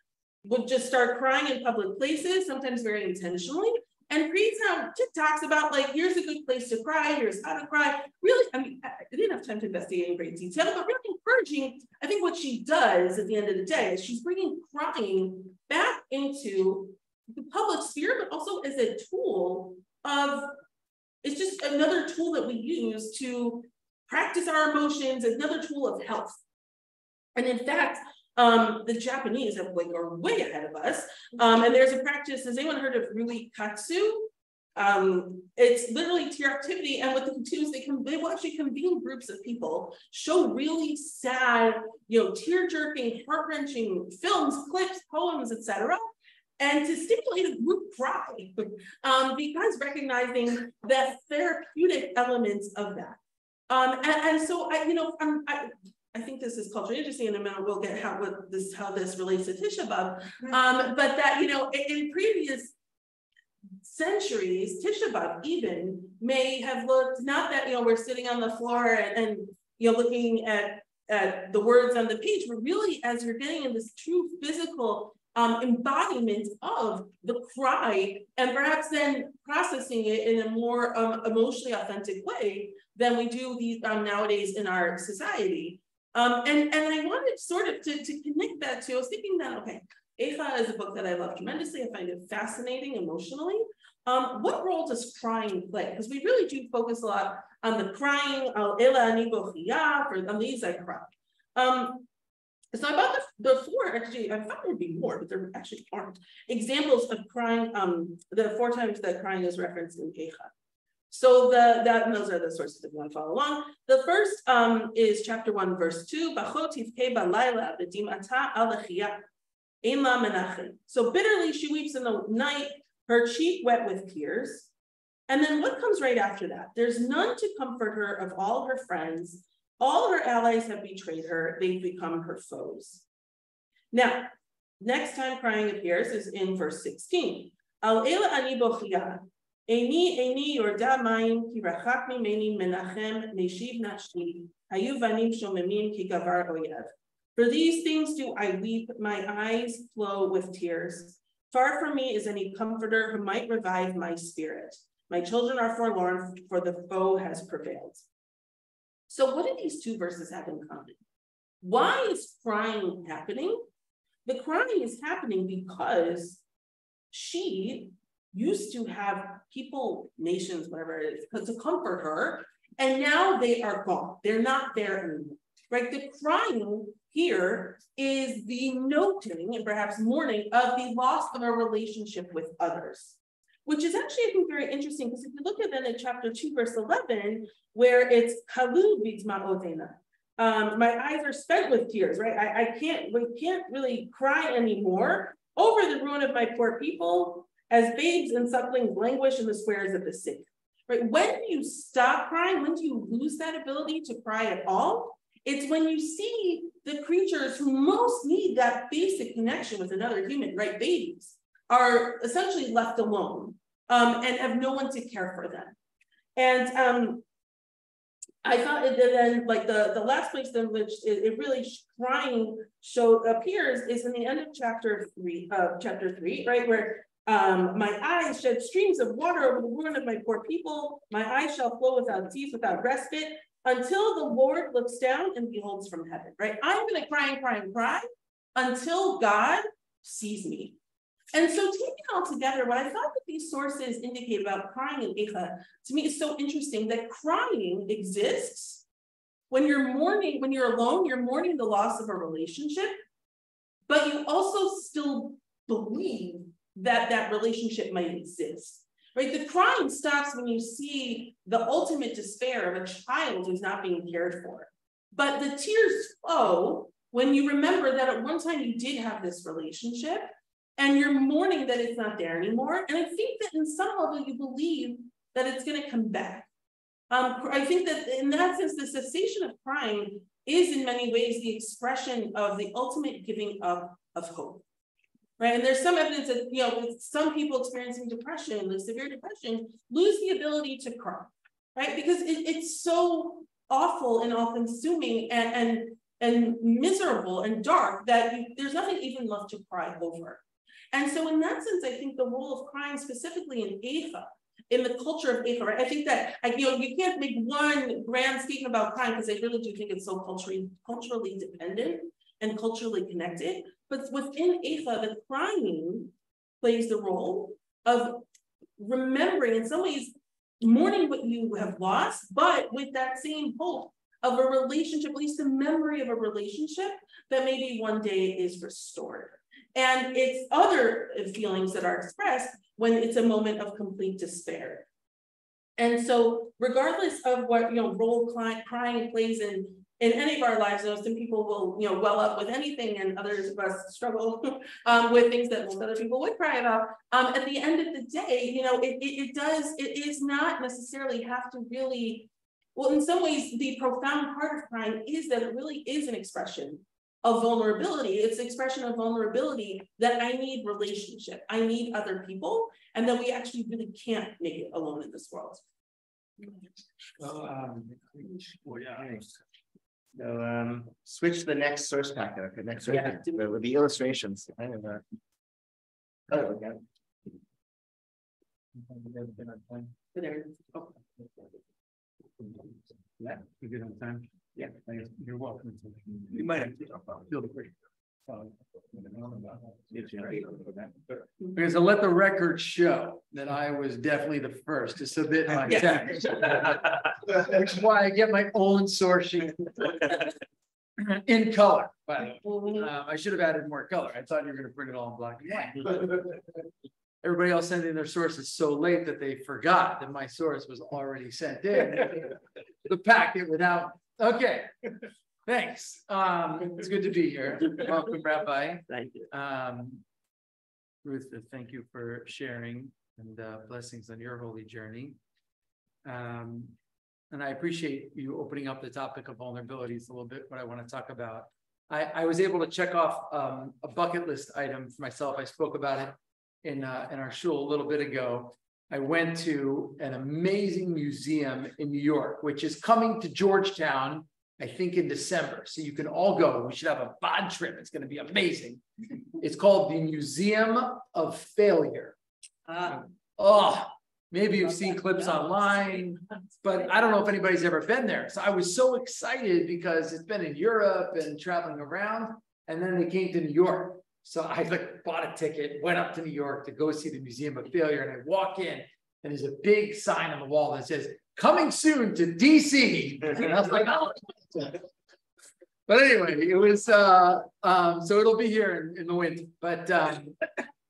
Speaker 5: Would just start crying in public places, sometimes very intentionally. And creates now TikToks about like, here's a good place to cry, here's how to cry. Really, I mean, I didn't have time to investigate in great detail, but really encouraging. I think what she does at the end of the day is she's bringing crying back into the public sphere, but also as a tool of, it's just another tool that we use to practice our emotions, another tool of health. And in fact, the Japanese are way ahead of us. And there's a practice, has anyone heard of Rui Katsu? It's literally tear activity, and what they can do is they will actually convene groups of people, show really sad, you know, tear-jerking, heart-wrenching films, clips, poems, etc., and to stimulate a group cry, because recognizing the therapeutic elements of that. And so I think this is culturally interesting, and we'll get how this relates to Tisha B'Av. But that, you know, in previous centuries, Tisha B'Av even may have looked, not that, you know, we're sitting on the floor and you know, looking at the words on the page, but really as you're getting in this true physical embodiment of the cry, and perhaps then processing it in a more emotionally authentic way than we do these nowadays in our society. And I wanted sort of to connect that to, I was thinking that, okay, Eicha is a book that I love tremendously. I find it fascinating emotionally. What role does crying play? Because we really do focus a lot on the crying, Ela ani bochia, or Aliz I cry. So about the four, actually, I thought there would be more, but there actually aren't, examples of crying, the 4 times that crying is referenced in Eicha. So those are the sources if you want to follow along. The first is chapter 1, verse 2. So bitterly she weeps in the night, her cheek wet with tears. And then what comes right after that? There's none to comfort her of all her friends. All her allies have betrayed her. They've become her foes. Now, next time crying appears is in verse 16. Al ela ani bochia. Eini yorda mayim ki rachak mimeni menachem neshiv nashti hayu vanim shomemim ki gavar oyev. For these things do I weep, my eyes flow with tears. Far from me is any comforter who might revive my spirit. My children are forlorn, for the foe has prevailed. So what do these 2 verses have in common? Why is crying happening? The crying is happening because she used to have people, nations, whatever it is, to comfort her, and now they are gone. They're not there anymore, right? The crying here is the noting and perhaps mourning of the loss of a relationship with others, which is actually, I think, very interesting, because if you look at then in chapter 2, verse 11, where it's kalu b'tzma'otena, my eyes are spent with tears, right? We can't really cry anymore over the ruin of my poor people, as babes and sucklings languish in the squares of the city. Right? When do you stop crying? When do you lose that ability to cry at all? It's when you see the creatures who most need that basic connection with another human, right? Babies are essentially left alone and have no one to care for them. And I thought that then, like the last place in which it really crying appears is in the end of chapter 3, right, where my eyes shed streams of water over the ruin of my poor people. My eyes shall flow without cease, without respite, until the Lord looks down and beholds from heaven. Right, I'm going to cry and cry and cry until God sees me. And so taking it all together, what I thought that these sources indicate about crying in Eicha, to me is so interesting that crying exists when you're mourning, when you're alone, you're mourning the loss of a relationship, but you also still believe that that relationship might exist, right? The crying stops when you see the ultimate despair of a child who's not being cared for. But the tears flow when you remember that at one time you did have this relationship, and you're mourning that it's not there anymore. And I think that in some level you believe that it's going to come back. I think that in that sense, the cessation of crying is in many ways the expression of the ultimate giving up of hope, right? And there's some evidence that, you know, with some people experiencing depression, like severe depression, lose the ability to cry, right? Because it's so awful and all-consuming and miserable and dark that there's nothing even left to cry over. And so in that sense, I think the role of crying specifically in Eicha, in the culture of Eicha, right? I think that, you can't make one grand statement about crying because I really do think it's so culturally dependent and culturally connected. But within Eicha, the crying plays the role of remembering, in some ways, mourning what you have lost, but with that same hope of a relationship, at least a memory of a relationship that maybe one day is restored. And it's other feelings that are expressed when it's a moment of complete despair. And so regardless of what role crying plays in any of our lives, some people will well up with anything, and others of us struggle with things that most other people would cry about. At the end of the day, it is not necessarily have to really, well, in some ways, the profound part of crying is that it really is an expression of vulnerability. It's an expression of vulnerability that I need relationship, I need other people, and that we actually really can't make it alone in this world.
Speaker 1: So switch to the next source packet. Okay, next source packet with the illustrations.
Speaker 6: Yeah, we good on time.
Speaker 1: Yeah,
Speaker 6: you're welcome. You might have to feel free. Because to let the record show that I was definitely the first to submit my text, which is why I get my own source sheet in color. But I should have added more color. I thought you were going to print it all in black and white. Everybody else sending their sources so late that they forgot that my source was already sent in the packet without. Okay, thanks. It's good to be here. Welcome, Rabbi.
Speaker 1: Thank you.
Speaker 6: Ruth, thank you for sharing, and blessings on your holy journey. And I appreciate you opening up the topic of vulnerabilities a little bit, what I want to talk about. I was able to check off a bucket list item for myself. I spoke about it in our shul a little bit ago. I went to an amazing museum in New York, which is coming to Georgetown, I think in December. So you can all go. We should have a bod trip. It's going to be amazing. It's called the Museum of Failure. Maybe you've seen clips online, but I don't know if anybody's ever been there. So I was so excited because it's been in Europe and traveling around, and then they came to New York. So I bought a ticket, went up to New York to go see the Museum of Failure, and I walk in, and there's a big sign on the wall that says, "Coming soon to DC." And I was like, oh. But anyway, it was, so it'll be here in the winter, but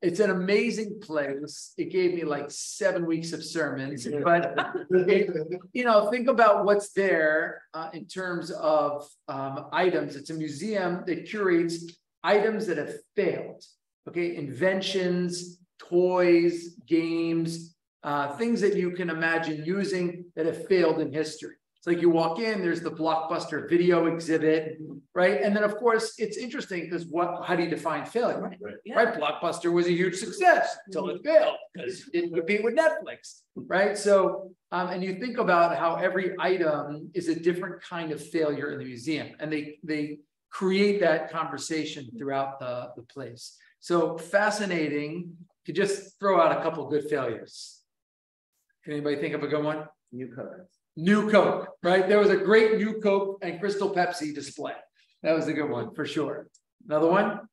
Speaker 6: it's an amazing place. It gave me like 7 weeks of sermons, but think about what's there in terms of items. It's a museum that curates items that have failed, okay? Inventions, toys, games, things that you can imagine using that have failed in history. It's like you walk in, there's the Blockbuster video exhibit, right? And then of course, it's interesting because how do you define failure? Right? Blockbuster was a huge success until it failed because it didn't compete with Netflix, right? So, and you think about how every item is a different kind of failure in the museum, and they create that conversation throughout the place. So fascinating. To just throw out a couple good failures. Can anybody think of a good one? New Coke, right? There was a great New Coke and Crystal Pepsi display. That was a good one for sure. Another one?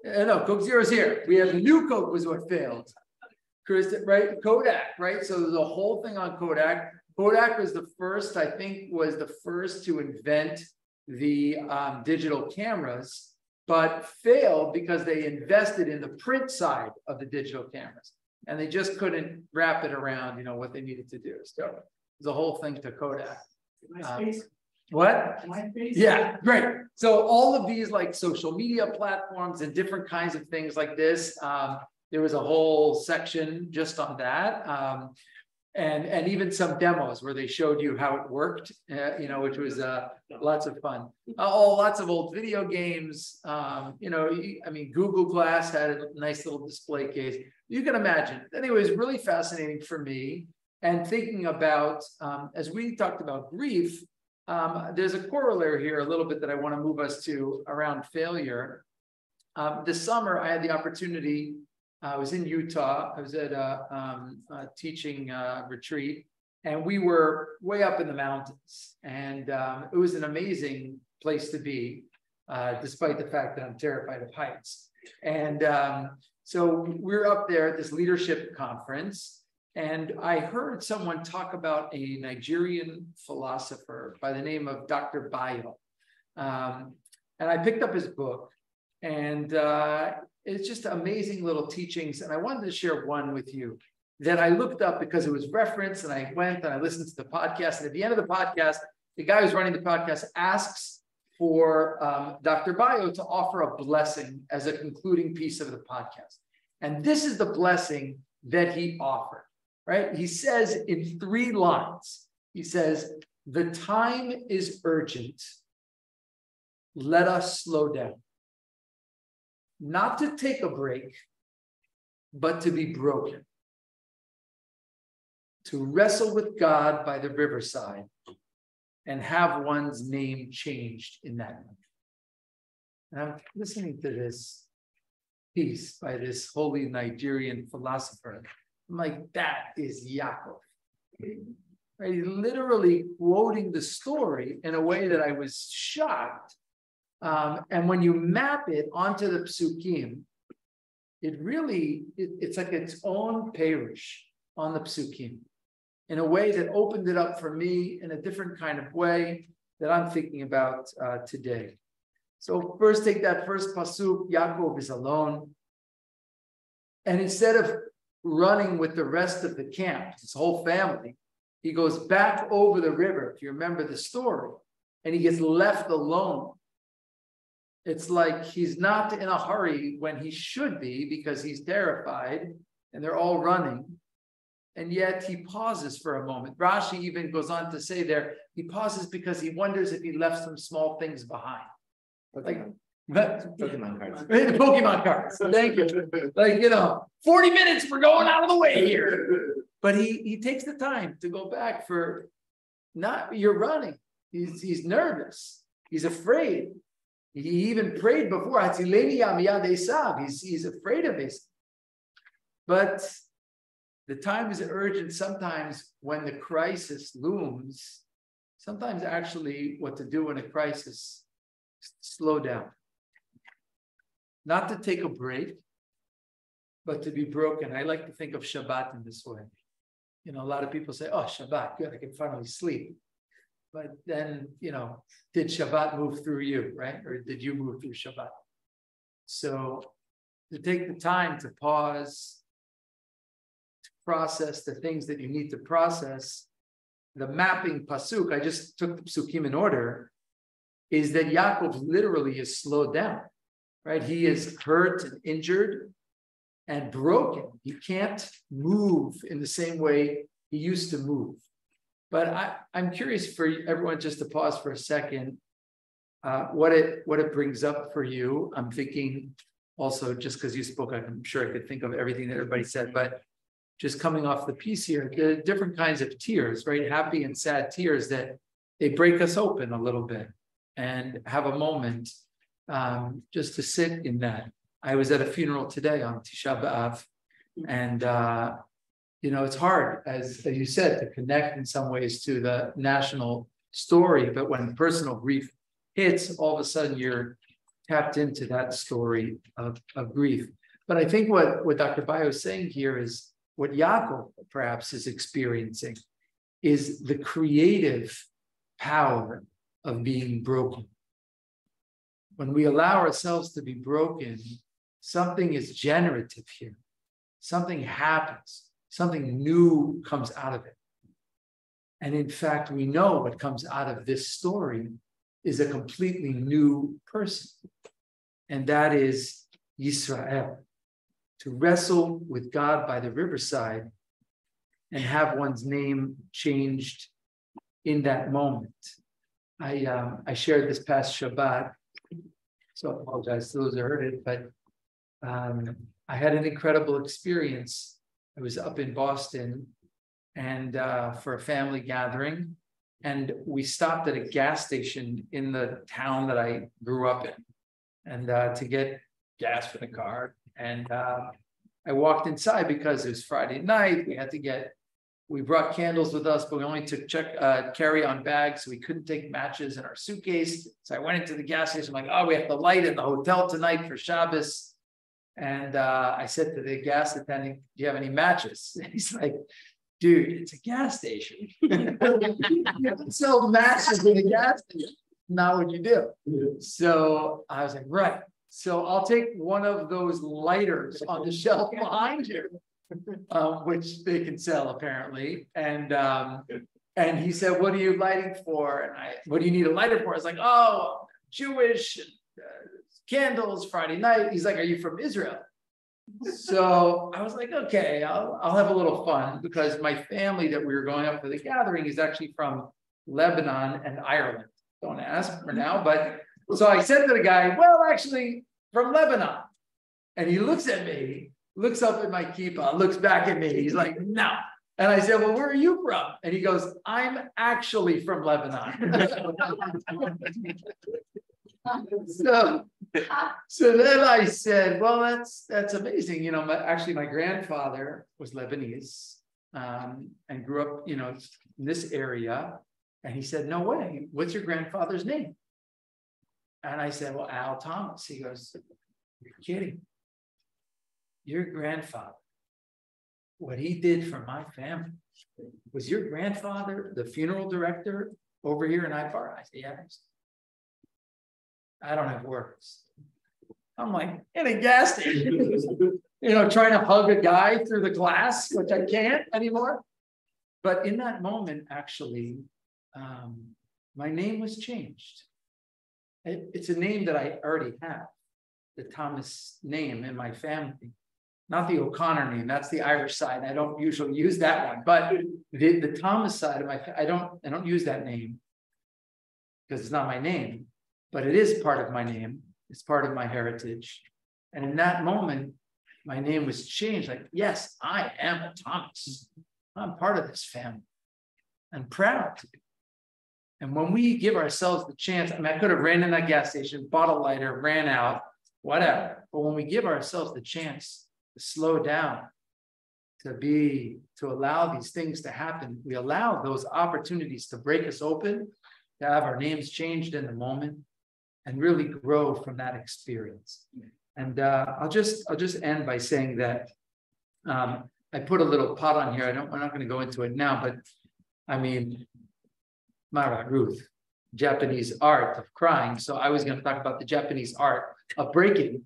Speaker 6: No, Coke Zero's here. We have the New Coke was what failed. Right? Kodak, right? So there's a whole thing on Kodak. Kodak was the first, I think, was the first to invent the digital cameras, but failed because they invested in the print side of the digital cameras. And they just couldn't wrap it around, what they needed to do. So there's a whole thing to Kodak. What? Yeah, great. So all of these like social media platforms and different kinds of things like this, there was a whole section just on that. And even some demos where they showed you how it worked, which was lots of fun. Lots of old video games. Google Glass had a nice little display case. You can imagine. Anyway, it was really fascinating for me. And thinking about, as we talked about grief, there's a corollary here a little bit that I want to move us to around failure. This summer, I had the opportunity. I was in Utah. I was at a teaching retreat, and we were way up in the mountains. And it was an amazing place to be, despite the fact that I'm terrified of heights. And so we're up there at this leadership conference, and I heard someone talk about a Nigerian philosopher by the name of Dr. Bayo. And I picked up his book, and it's just amazing little teachings. And I wanted to share one with you that I looked up because it was referenced, and I went and I listened to the podcast. And at the end of the podcast, the guy who's running the podcast asks for Dr. Bayo to offer a blessing as a concluding piece of the podcast. And this is the blessing that he offered, right? He says in 3 lines, he says, "The time is urgent. Let us slow down. Not to take a break, but to be broken. To wrestle with God by the riverside and have one's name changed in that moment." And I'm listening to this piece by this holy Nigerian philosopher. I'm like, that is Yaakov. Right? He's literally quoting the story in a way that I was shocked. And when you map it onto the psukim, it's like its own parish on the psukim in a way that opened it up for me in a different kind of way that I'm thinking about today. So first take that first pasuk, Yaakov is alone. And instead of running with the rest of the camp, his whole family, he goes back over the river, if you remember the story, and he gets left alone. It's like he's not in a hurry when he should be because he's terrified and they're all running. And yet he pauses for a moment. Rashi even goes on to say there, he pauses because he wonders if he left some small things behind.
Speaker 1: Pokemon cards.
Speaker 6: The Pokemon cards. Thank you. 40 minutes, we're going out of the way here. But he takes the time to go back for you're running. He's nervous. He's afraid. He even prayed before. He's afraid of it. But the time is urgent. Sometimes when the crisis looms, sometimes actually what to do in a crisis, slow down. Not to take a break, but to be broken. I like to think of Shabbat in this way. A lot of people say, oh, Shabbat, good, I can finally sleep. But then, did Shabbat move through you, right? Or did you move through Shabbat? So to take the time to pause, to process the things that you need to process, the mapping pasuk, I just took the psukim in order, is that Yaakov literally is slowed down, right? He is hurt and injured and broken. He can't move in the same way he used to move. But I'm curious for everyone just to pause for a second. What it brings up for you. I'm thinking also, just because you spoke, I'm sure I could think of everything that everybody said, but just coming off the piece here, the different kinds of tears, right? Happy and sad tears that they break us open a little bit and have a moment just to sit in that. I was at a funeral today on Tisha B'Av, and it's hard, as you said, to connect in some ways to the national story, but when personal grief hits, all of a sudden you're tapped into that story of grief. But I think what Dr. Bayo is saying here is what Yaakov perhaps is experiencing is the creative power of being broken. When we allow ourselves to be broken, something is generative here. Something happens. Something new comes out of it. And in fact, we know what comes out of this story is a completely new person. And that is Yisrael. To wrestle with God by the riverside and have one's name changed in that moment. I shared this past Shabbat, so I apologize to those who heard it, but I had an incredible experience. I was up in Boston and for a family gathering, and we stopped at a gas station in the town that I grew up in, and to get gas for the car. And I walked inside because it was Friday night. We brought candles with us, but we only took carry-on bags, so we couldn't take matches in our suitcase. So I went into the gas station, I'm like, oh, we have to light in the hotel tonight for Shabbos. And I said to the gas attendant, do you have any matches? And he's like, dude, it's a gas station. You don't sell matches in a gas station. Not what you do. So I was like, right. So I'll take one of those lighters on the shelf behind you, which they can sell apparently. And he said, what are you lighting for? And what do you need a lighter for? I was like, oh, Jewish, candles, Friday night. He's like, are you from Israel? So I was like, okay, I'll have a little fun, because my family that we were going up for the gathering is actually from Lebanon and Ireland. Don't ask for now, but so I said to the guy, well, actually from Lebanon. And he looks at me, looks up at my kippah, looks back at me. He's like, no. And I said, well, where are you from? And he goes, I'm actually from Lebanon. So then I said, well, that's amazing. Actually, my grandfather was Lebanese and grew up, in this area. And he said, no way. What's your grandfather's name? And I said, well, Al Thomas. He goes, you're kidding. Your grandfather, what he did for my family, was your grandfather the funeral director over here in Ibar? I said, yes. I don't have words. I'm like, in a gas station, trying to hug a guy through the glass, which I can't anymore. But in that moment, actually, my name was changed. It's a name that I already have, the Thomas name in my family, not the O'Connor name. That's the Irish side. I don't usually use that one, but the Thomas side of I don't use that name because it's not my name, but it is part of my name. It's part of my heritage. And in that moment, my name was changed. Like, yes, I am a Thomas. I'm part of this family. I'm proud to be. And when we give ourselves the chance, I could have ran in that gas station, bought a lighter, ran out, whatever. But when we give ourselves the chance to slow down, to allow these things to happen, we allow those opportunities to break us open, to have our names changed in the moment, and really grow from that experience. And I'll just end by saying that I put a little pot on here. We're not going to go into it now, but Mara Ruth, Japanese art of crying. So I was going to talk about the Japanese art of breaking,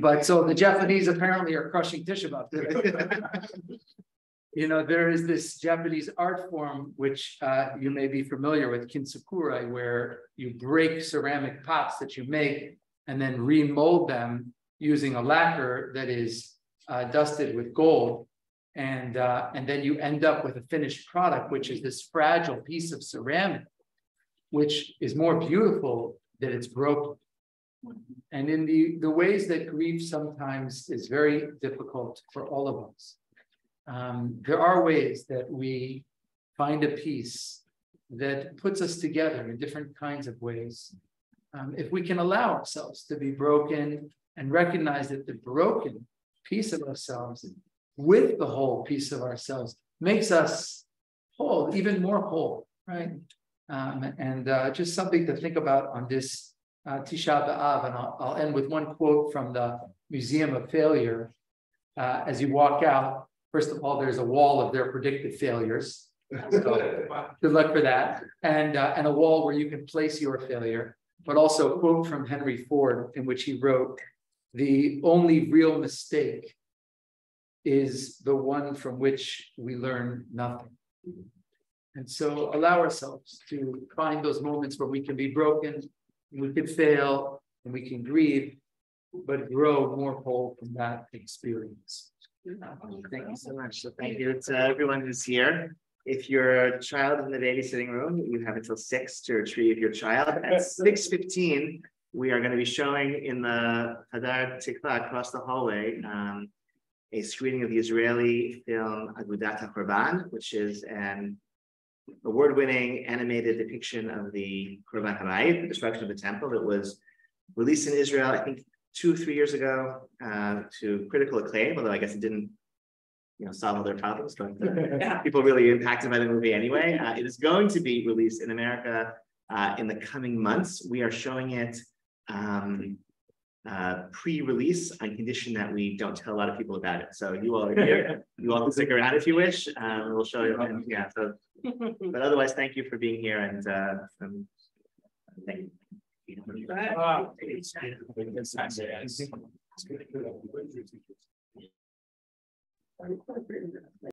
Speaker 6: but so the Japanese apparently are crushing Tisha B'Av. There is this Japanese art form, which you may be familiar with, kintsukuroi, where you break ceramic pots that you make and then remold them using a lacquer that is dusted with gold. And then you end up with a finished product, which is this fragile piece of ceramic, which is more beautiful that it's broken. And in the ways that grief sometimes is very difficult for all of us, there are ways that we find a piece that puts us together in different kinds of ways. If we can allow ourselves to be broken and recognize that the broken piece of ourselves with the whole piece of ourselves makes us whole, even more whole, right? Just something to think about on this Tisha B'Av, and I'll end with one quote from the Museum of Failure. As you walk out, first of all, there's a wall of their predicted failures. So good luck for that. And a wall where you can place your failure, but also a quote from Henry Ford in which he wrote, "The only real mistake is the one from which we learn nothing." And so allow ourselves to find those moments where we can be broken, we can fail, and we can grieve, but grow more whole from that experience.
Speaker 1: Thank you so much. So thank you to everyone who's here. If you're a child in the babysitting room, you have until 6 to retrieve your child. At 6:15, we are going to be showing in the Hadar Tikva across the hallway a screening of the Israeli film Agudat HaKorban, which is an award-winning animated depiction of the Korban HaBayit, the destruction of the temple. It was released in Israel, I think, 2 or 3 years ago to critical acclaim, although I guess it didn't solve all their problems, but people really impacted by the movie anyway. It is going to be released in America in the coming months. We are showing it pre-release on condition that we don't tell a lot of people about it. So you all are here. You all can stick around if you wish. We'll show you. And, but otherwise, thank you for being here, and thank you.